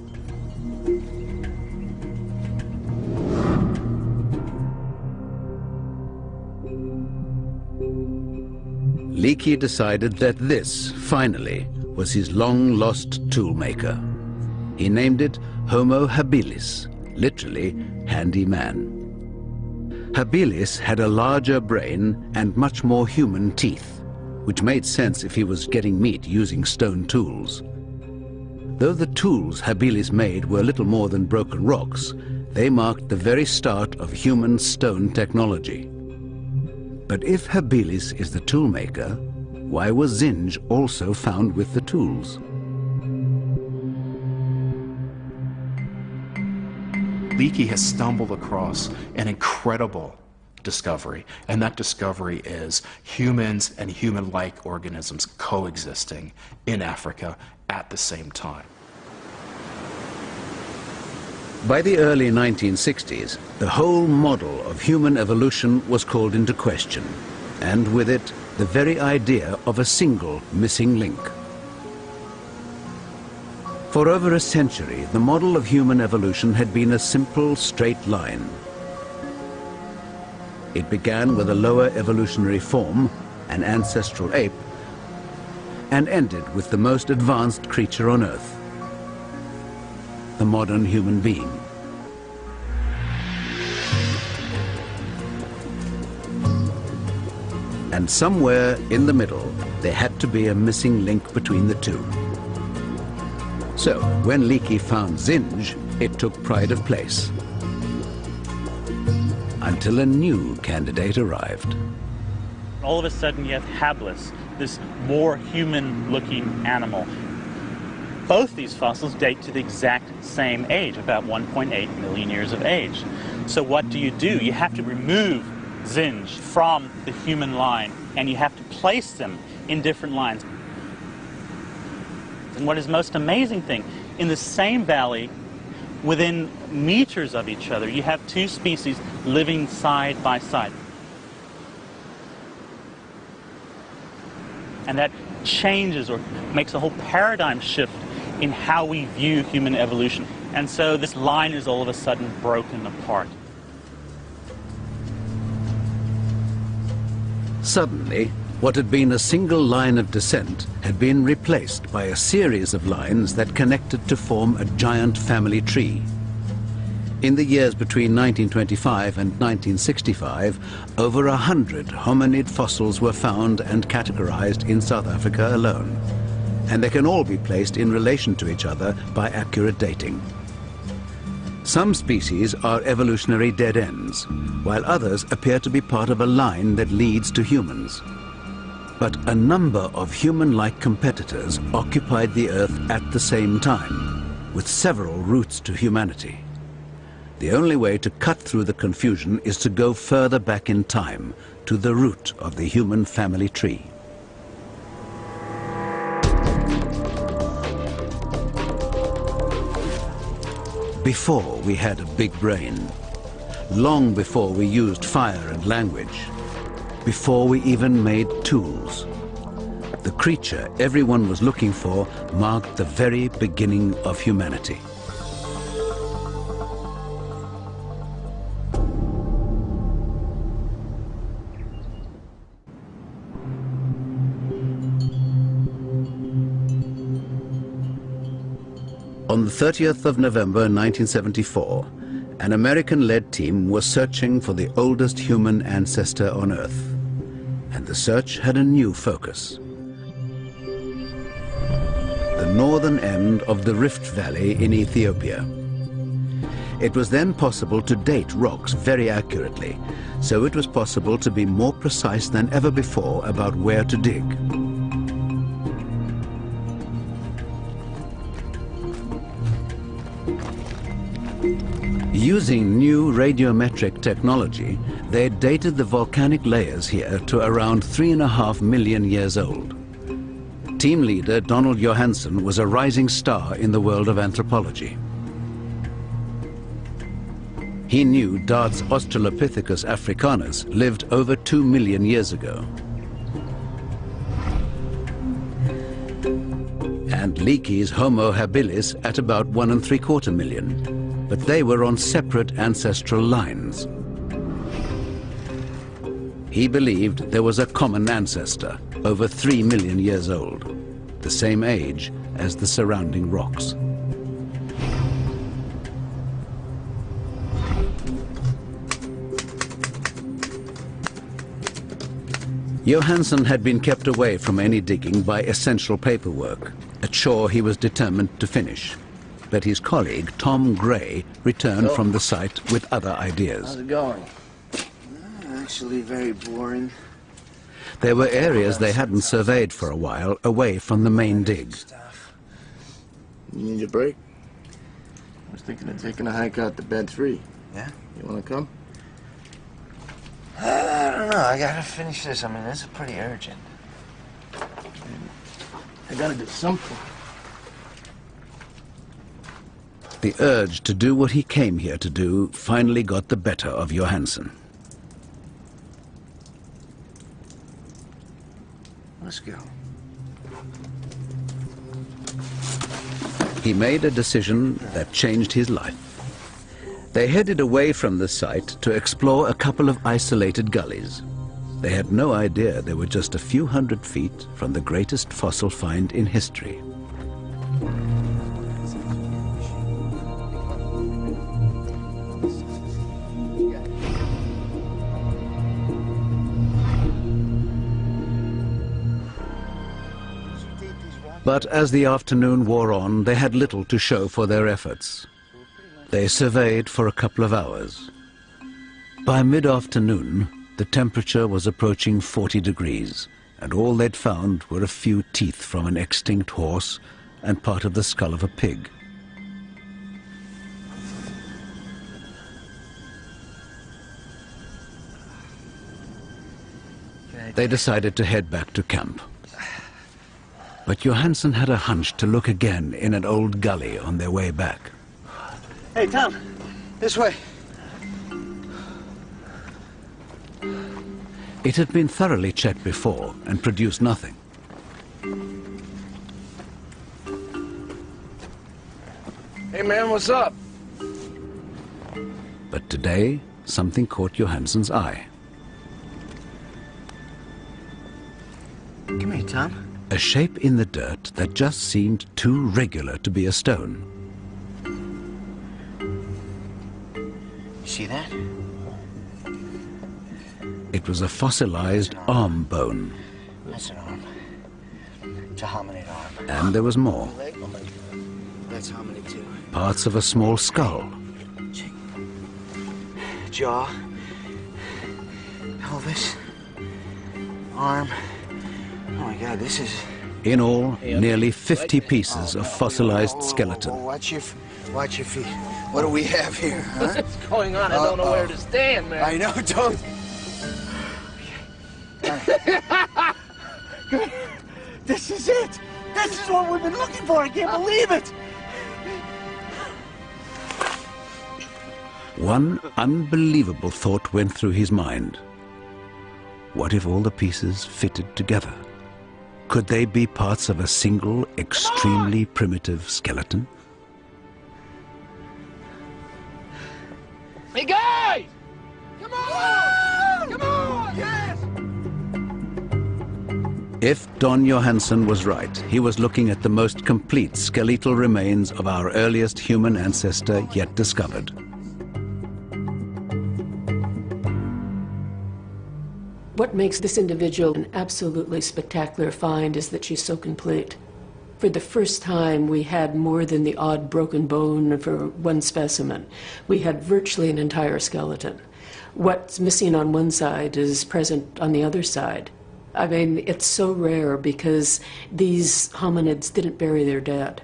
Leakey decided that this, finally, was his long-lost toolmaker. He named it Homo habilis, literally, handy man. Habilis had a larger brain and much more human teeth, which made sense if he was getting meat using stone tools. Though the tools Habilis made were little more than broken rocks, they marked the very start of human stone technology. But if Habilis is the toolmaker, why was Zinj also found with the tools? Leakey has stumbled across an incredible discovery, and that discovery is humans and human-like organisms coexisting in Africa at the same time. By the early 1960s, the whole model of human evolution was called into question, and with it, the very idea of a single missing link. For over a century, the model of human evolution had been a simple, straight line. It began with a lower evolutionary form, an ancestral ape, and ended with the most advanced creature on Earth, the modern human being. And somewhere in the middle, there had to be a missing link between the two. So, when Leakey found Zinj, it took pride of place. Until a new candidate arrived. All of a sudden you have Habilis, this more human-looking animal. Both these fossils date to the exact same age, about 1.8 million years of age. So what do? You have to remove Zinj from the human line, and you have to place them in different lines. And what is most amazing thing, in the same valley, within meters of each other, you have two species living side by side. And that changes or makes a whole paradigm shift in how we view human evolution. And so this line is all of a sudden broken apart. Suddenly, what had been a single line of descent had been replaced by a series of lines that connected to form a giant family tree. In the years between 1925 and 1965, over 100 hominid fossils were found and categorized in South Africa alone, and they can all be placed in relation to each other by accurate dating. Some species are evolutionary dead ends, while others appear to be part of a line that leads to humans. But a number of human-like competitors occupied the Earth at the same time, with several routes to humanity. The only way to cut through the confusion is to go further back in time, to the root of the human family tree. Before we had a big brain, long before we used fire and language, before we even made tools, the creature everyone was looking for marked the very beginning of humanity. On the 30th of November 1974, an American-led team was searching for the oldest human ancestor on Earth. And the search had a new focus. The northern end of the Rift Valley in Ethiopia. It was then possible to date rocks very accurately, so it was possible to be more precise than ever before about where to dig. Using new radiometric technology, they dated the volcanic layers here to around 3.5 million years old. Team leader Donald Johanson was a rising star in the world of anthropology. He knew Dart's Australopithecus africanus lived over 2 million years ago. And Leakey's Homo habilis at about 1¾ million. But they were on separate ancestral lines. He believed there was a common ancestor, over 3 million years old, the same age as the surrounding rocks. Johansen had been kept away from any digging by essential paperwork, a chore he was determined to finish. But his colleague, Tom Gray, returned from the site with other ideas. How's it going? Actually, very boring. There were areas they hadn't surveyed for a while, away from the main dig. You need a break? I was thinking of taking a hike out to Bed 3. Yeah? You want to come? I don't know. I gotta finish this. I mean, this is pretty urgent. I gotta do something. The urge to do what he came here to do finally got the better of Johansen. Let's go. He made a decision that changed his life. They headed away from the site to explore a couple of isolated gullies. They had no idea they were just a few hundred feet from the greatest fossil find in history. But as the afternoon wore on, they had little to show for their efforts. They surveyed for a couple of hours. By mid-afternoon, the temperature was approaching 40 degrees, and all they'd found were a few teeth from an extinct horse and part of the skull of a pig. They decided to head back to camp. But Johansen had a hunch to look again in an old gully on their way back. Hey, Tom, this way. It had been thoroughly checked before and produced nothing. Hey, man, what's up? But today, something caught Johansen's eye. Come here, Tom. A shape in the dirt that just seemed too regular to be a stone. See that? It was a fossilized arm bone. That's an arm. It's a hominid arm. And there was more. That's hominid too. Parts of a small skull. jaw, pelvis, arm. Oh my God, this is... In all, nearly 50 pieces of fossilized skeleton. Watch your feet. What do we have here, huh? What's going on? I don't know where to stand, man. I know, don't. This is it. This is what we've been looking for. I can't believe it. One unbelievable thought went through his mind. What if all the pieces fitted together? Could they be parts of a single, extremely primitive skeleton? Hey, guys! Come on! Come on! Yes! If Don Johansen was right, he was looking at the most complete skeletal remains of our earliest human ancestor yet discovered. What makes this individual an absolutely spectacular find is that she's so complete. For the first time, we had more than the odd broken bone for one specimen. We had virtually an entire skeleton. What's missing on one side is present on the other side. I mean, it's so rare because these hominids didn't bury their dead.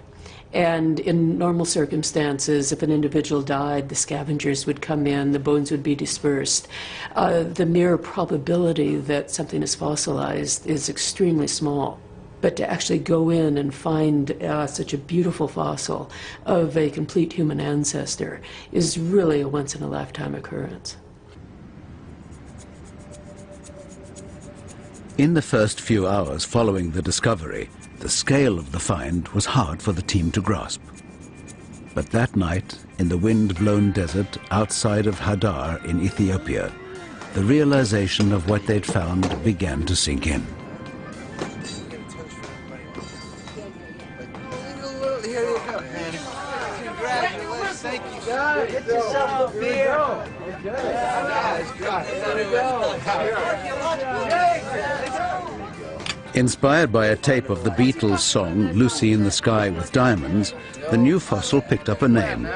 And in normal circumstances, if an individual died, the scavengers would come in, the bones would be dispersed. The mere probability that something is fossilized is extremely small. But to actually go in and find such a beautiful fossil of a complete human ancestor is really a once-in-a-lifetime occurrence. In the first few hours following the discovery, the scale of the find was hard for the team to grasp. But that night, in the wind-blown desert outside of Hadar in Ethiopia, the realization of what they'd found began to sink in. Here you go. Congratulations. Thank you. Get yourself a beer. Inspired by a tape of the Beatles' song Lucy in the Sky with Diamonds, the new fossil picked up a name,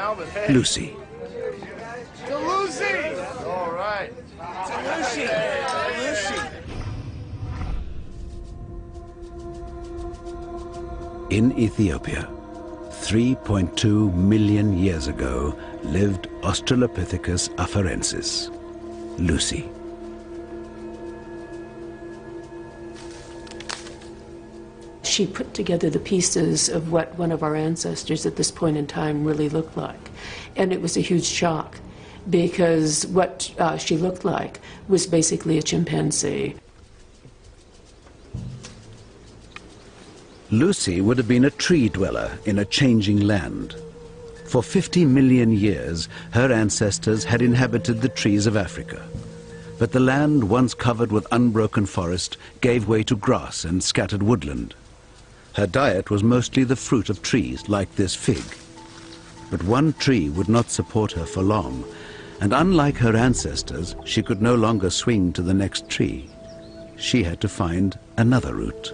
Lucy. To Lucy! All right. To Lucy. Lucy. In Ethiopia, 3.2 million years ago, lived Australopithecus afarensis, Lucy. She put together the pieces of what one of our ancestors at this point in time really looked like. And it was a huge shock because what she looked like was basically a chimpanzee. Lucy would have been a tree dweller in a changing land. For 50 million years, her ancestors had inhabited the trees of Africa. But the land, once covered with unbroken forest, gave way to grass and scattered woodland. Her diet was mostly the fruit of trees, like this fig. But one tree would not support her for long, and unlike her ancestors, she could no longer swing to the next tree. She had to find another route.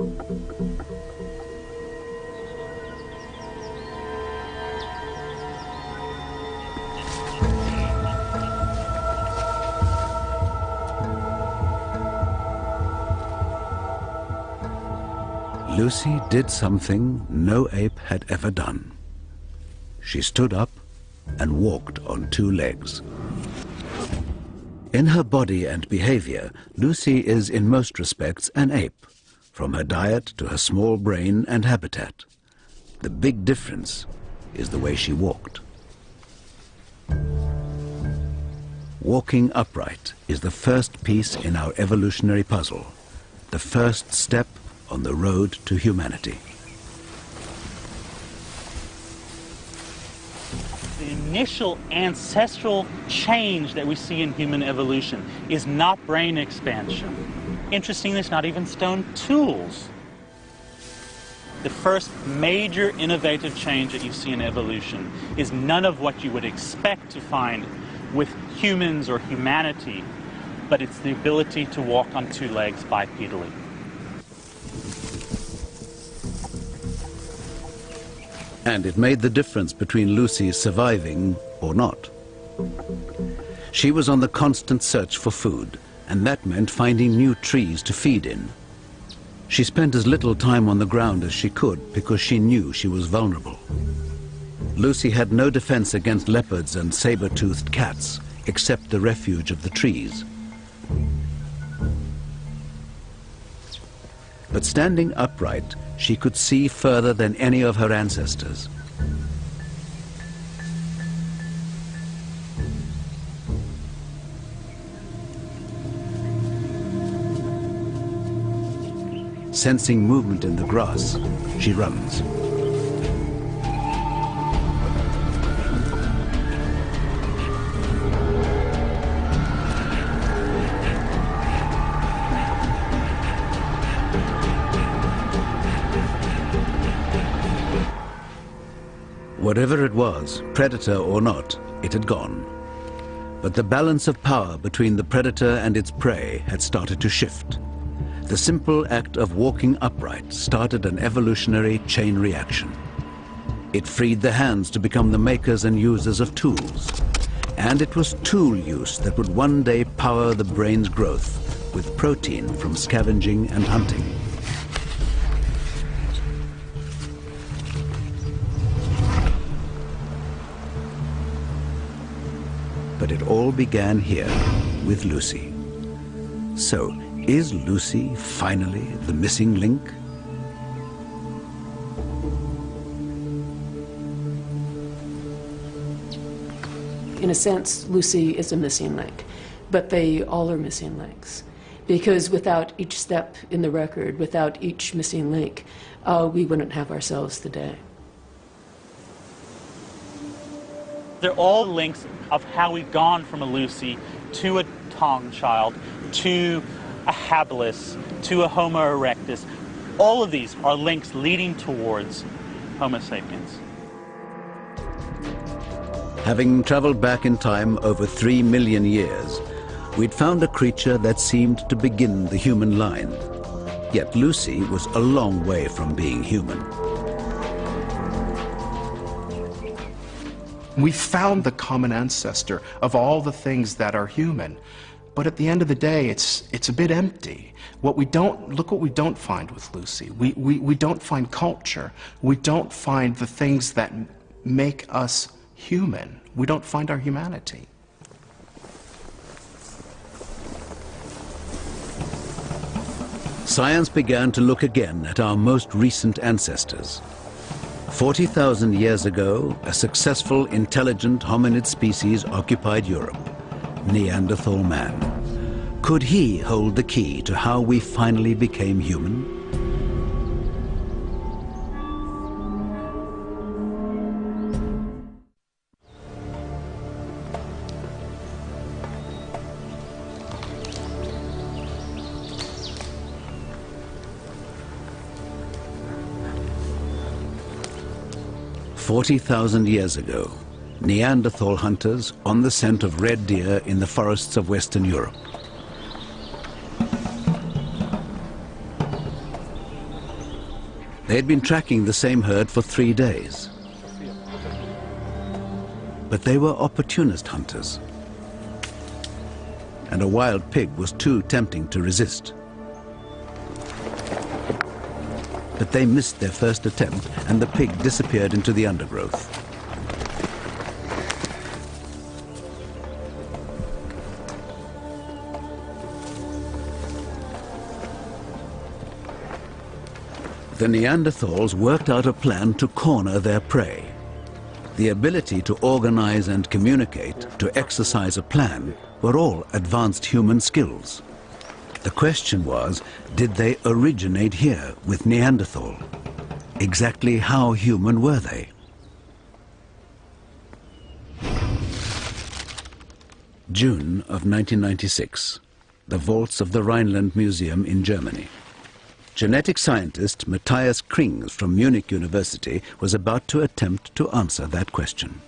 Lucy did something no ape had ever done. She stood up and walked on two legs. In her body and behavior, Lucy is in most respects an ape, from her diet to her small brain and habitat. The big difference is the way she walked. Walking upright is the first piece in our evolutionary puzzle, the first step on the road to humanity. The initial ancestral change that we see in human evolution is not brain expansion. Interestingly, it's not even stone tools. The first major innovative change that you see in evolution is none of what you would expect to find with humans or humanity, but it's the ability to walk on two legs bipedally. And it made the difference between Lucy surviving or not. She was on the constant search for food, and that meant finding new trees to feed in. She spent as little time on the ground as she could because she knew she was vulnerable. Lucy had no defense against leopards and saber-toothed cats, except the refuge of the trees. But standing upright, she could see further than any of her ancestors. Sensing movement in the grass, she runs. Whatever it was, predator or not, it had gone. But the balance of power between the predator and its prey had started to shift. The simple act of walking upright started an evolutionary chain reaction. It freed the hands to become the makers and users of tools. And it was tool use that would one day power the brain's growth with protein from scavenging and hunting. But it all began here with Lucy. So, is Lucy finally the missing link? In a sense, Lucy is a missing link, but they all are missing links. Because without each step in the record, without each missing link, we wouldn't have ourselves today. They're all links of how we've gone from a Lucy to a Taung child, to a habilis, to a Homo erectus. All of these are links leading towards Homo sapiens. Having traveled back in time over 3 million years, we'd found a creature that seemed to begin the human line. Yet Lucy was a long way from being human. We found the common ancestor of all the things that are human. But at the end of the day, it's a bit empty. Look what we don't find with Lucy. We don't find culture. We don't find the things that make us human. We don't find our humanity. Science began to look again at our most recent ancestors. 40,000 years ago, a successful, intelligent hominid species occupied Europe, Neanderthal man. Could he hold the key to how we finally became human? "40,000 years ago, Neanderthal hunters on the scent of red deer in the forests of Western Europe. They had been tracking the same herd for 3 days. But they were opportunist hunters, and a wild pig was too tempting to resist. But they missed their first attempt, and the pig disappeared into the undergrowth. The Neanderthals worked out a plan to corner their prey. The ability to organize and communicate, to exercise a plan, were all advanced human skills. The question was, did they originate here with Neanderthal? Exactly how human were they? June of 1996, the vaults of the Rhineland Museum in Germany. Genetic scientist Matthias Krings from Munich University was about to attempt to answer that question.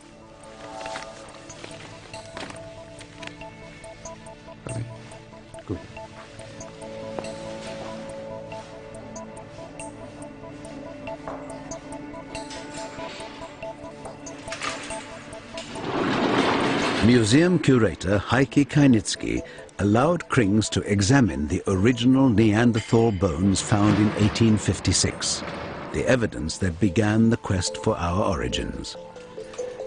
Museum curator Heike Kainitsky allowed Krings to examine the original Neanderthal bones found in 1856, the evidence that began the quest for our origins.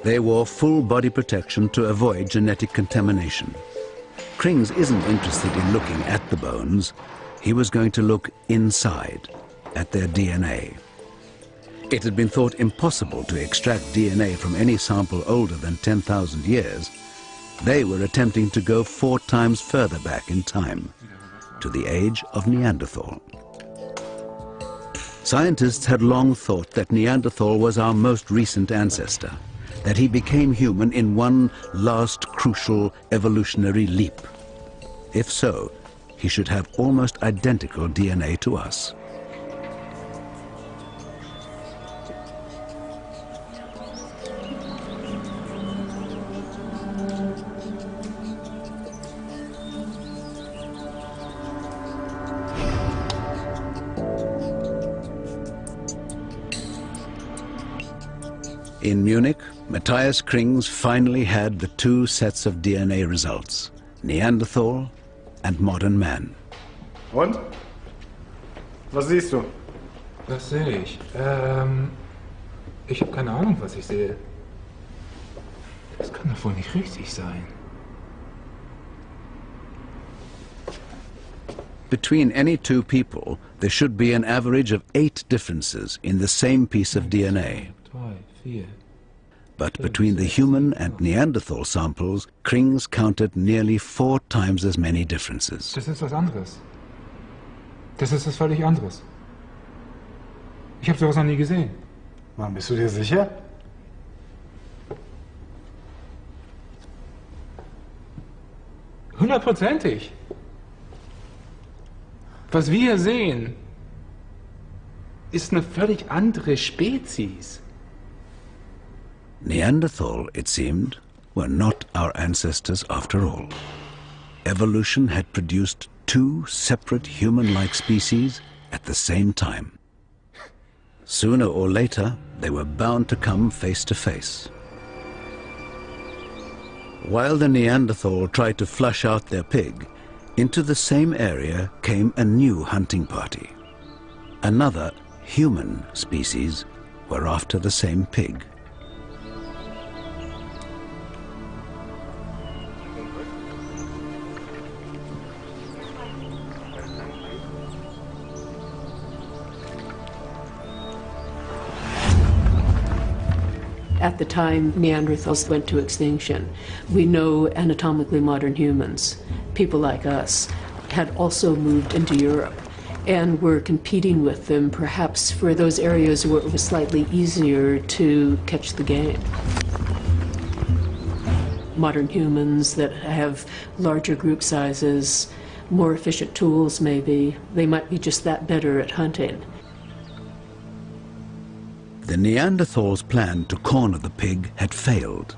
They wore full body protection to avoid genetic contamination. Krings isn't interested in looking at the bones. He was going to look inside, at their DNA. It had been thought impossible to extract DNA from any sample older than 10,000 years. They were attempting to go 4 times further back in time, to the age of Neanderthal. Scientists had long thought that Neanderthal was our most recent ancestor, that he became human in one last crucial evolutionary leap. If so, he should have almost identical DNA to us. In Munich, Matthias Krings finally had the 2 sets of DNA results, Neanderthal and modern man. Und? Was siehst du? Was sehe ich? Ich habe keine Ahnung, was ich sehe. Das kann doch wohl nicht richtig sein. Between any 2 people, there should be an average of 8 differences in the same piece of DNA. But between the human and Neanderthal samples, Krings counted nearly 4 times as many differences. Das ist was anderes. Das ist was völlig anderes. Ich habe sowas noch nie gesehen. Mann, bist du dir sicher? Hundertprozentig. Was wir hier sehen, ist eine völlig andere Spezies. Neanderthal, it seemed, were not our ancestors after all. Evolution had produced 2 separate human-like species at the same time. Sooner or later, they were bound to come face to face. While the Neanderthal tried to flush out their pig, into the same area came a new hunting party. Another human species were after the same pig. At the time Neanderthals went to extinction, we know anatomically modern humans, people like us, had also moved into Europe and were competing with them perhaps for those areas where it was slightly easier to catch the game. Modern humans that have larger group sizes, more efficient tools maybe, they might be just that better at hunting. The Neanderthals' plan to corner the pig had failed.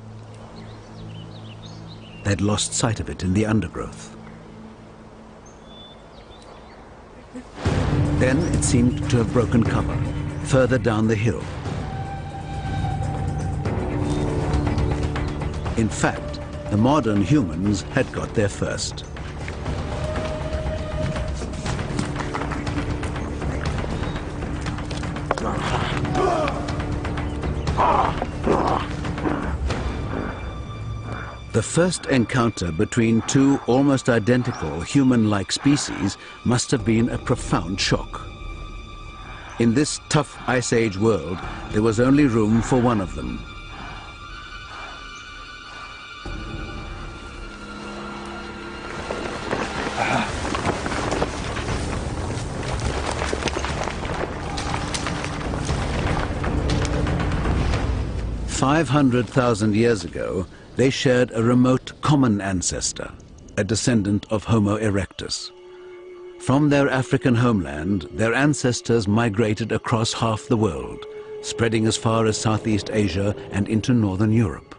They'd lost sight of it in the undergrowth. Then it seemed to have broken cover, further down the hill. In fact, the modern humans had got there first. The first encounter between 2 almost identical human-like species must have been a profound shock. In this tough Ice Age world, there was only room for one of them. "500,000 years ago, they shared a remote common ancestor, a descendant of Homo erectus. From their African homeland, their ancestors migrated across half the world, spreading as far as Southeast Asia and into Northern Europe.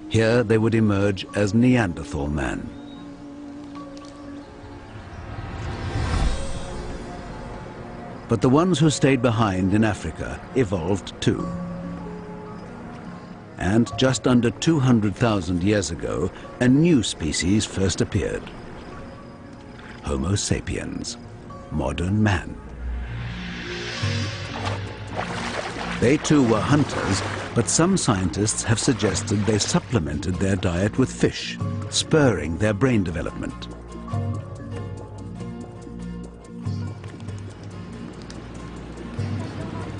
Here they would emerge as Neanderthal man. But the ones who stayed behind in Africa evolved too. And just under 200,000 years ago, a new species first appeared. Homo sapiens, modern man. They too were hunters, but some scientists have suggested they supplemented their diet with fish, spurring their brain development.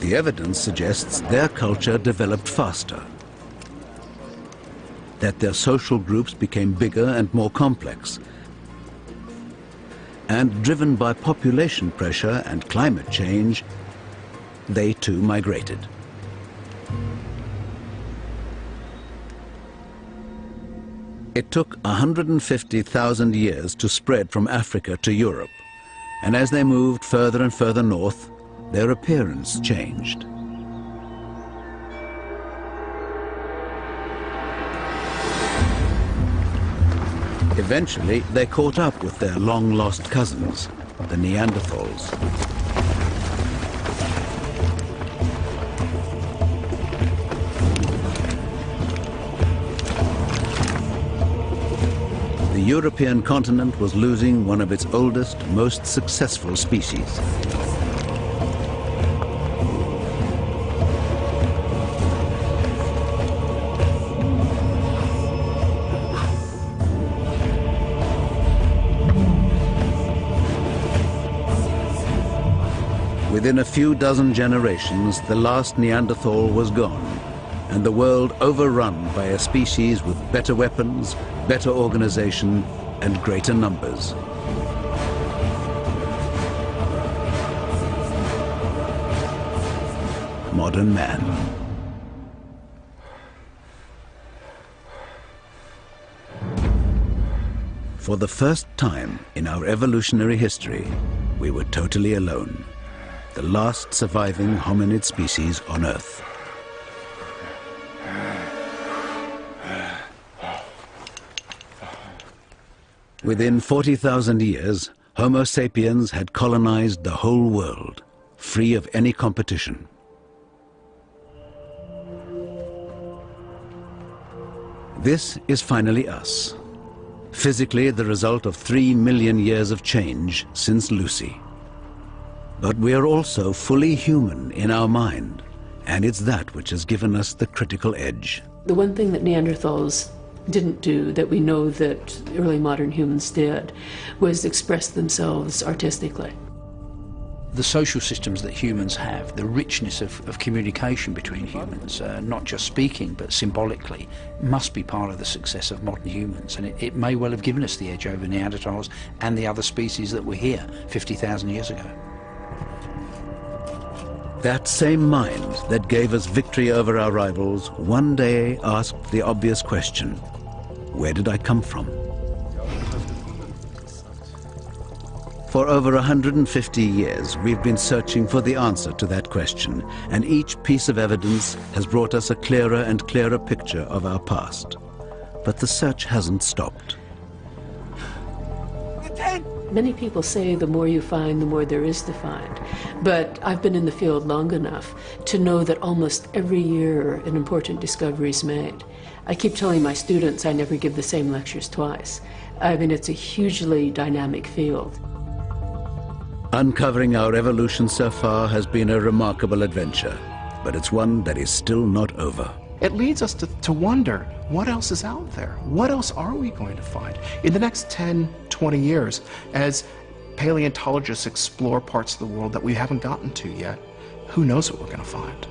The evidence suggests their culture developed faster, that their social groups became bigger and more complex, and driven by population pressure and climate change, they too migrated. It took 150,000 years to spread from Africa to Europe, and as they moved further and further north, their appearance changed. Eventually, they caught up with their long-lost cousins, the Neanderthals. The European continent was losing one of its oldest, most successful species. Within a few dozen generations, the last Neanderthal was gone, and the world overrun by a species with better weapons, better organization, and greater numbers. Modern man. For the first time in our evolutionary history, we were totally alone. The last surviving hominid species on Earth. Within 40,000 years, Homo sapiens had colonized the whole world, free of any competition. This is finally us. Physically, the result of 3 million years of change since Lucy. But we are also fully human in our mind, and it's that which has given us the critical edge. The one thing that Neanderthals didn't do that we know that early modern humans did was express themselves artistically. The social systems that humans have, the richness of communication between humans, not just speaking but symbolically, must be part of the success of modern humans, and it may well have given us the edge over Neanderthals and the other species that were here 50,000 years ago. That same mind that gave us victory over our rivals one day asked the obvious question: where did I come from? For over 150 years, we've been searching for the answer to that question, and each piece of evidence has brought us a clearer and clearer picture of our past. But the search hasn't stopped. Many people say the more you find, the more there is to find. But I've been in the field long enough to know that almost every year an important discovery is made. I keep telling my students I never give the same lectures twice. I mean, it's a hugely dynamic field. Uncovering our evolution so far has been a remarkable adventure, but it's one that is still not over. It leads us to wonder, what else is out there? What else are we going to find? In the next 10, 20 years, as paleontologists explore parts of the world that we haven't gotten to yet, who knows what we're going to find?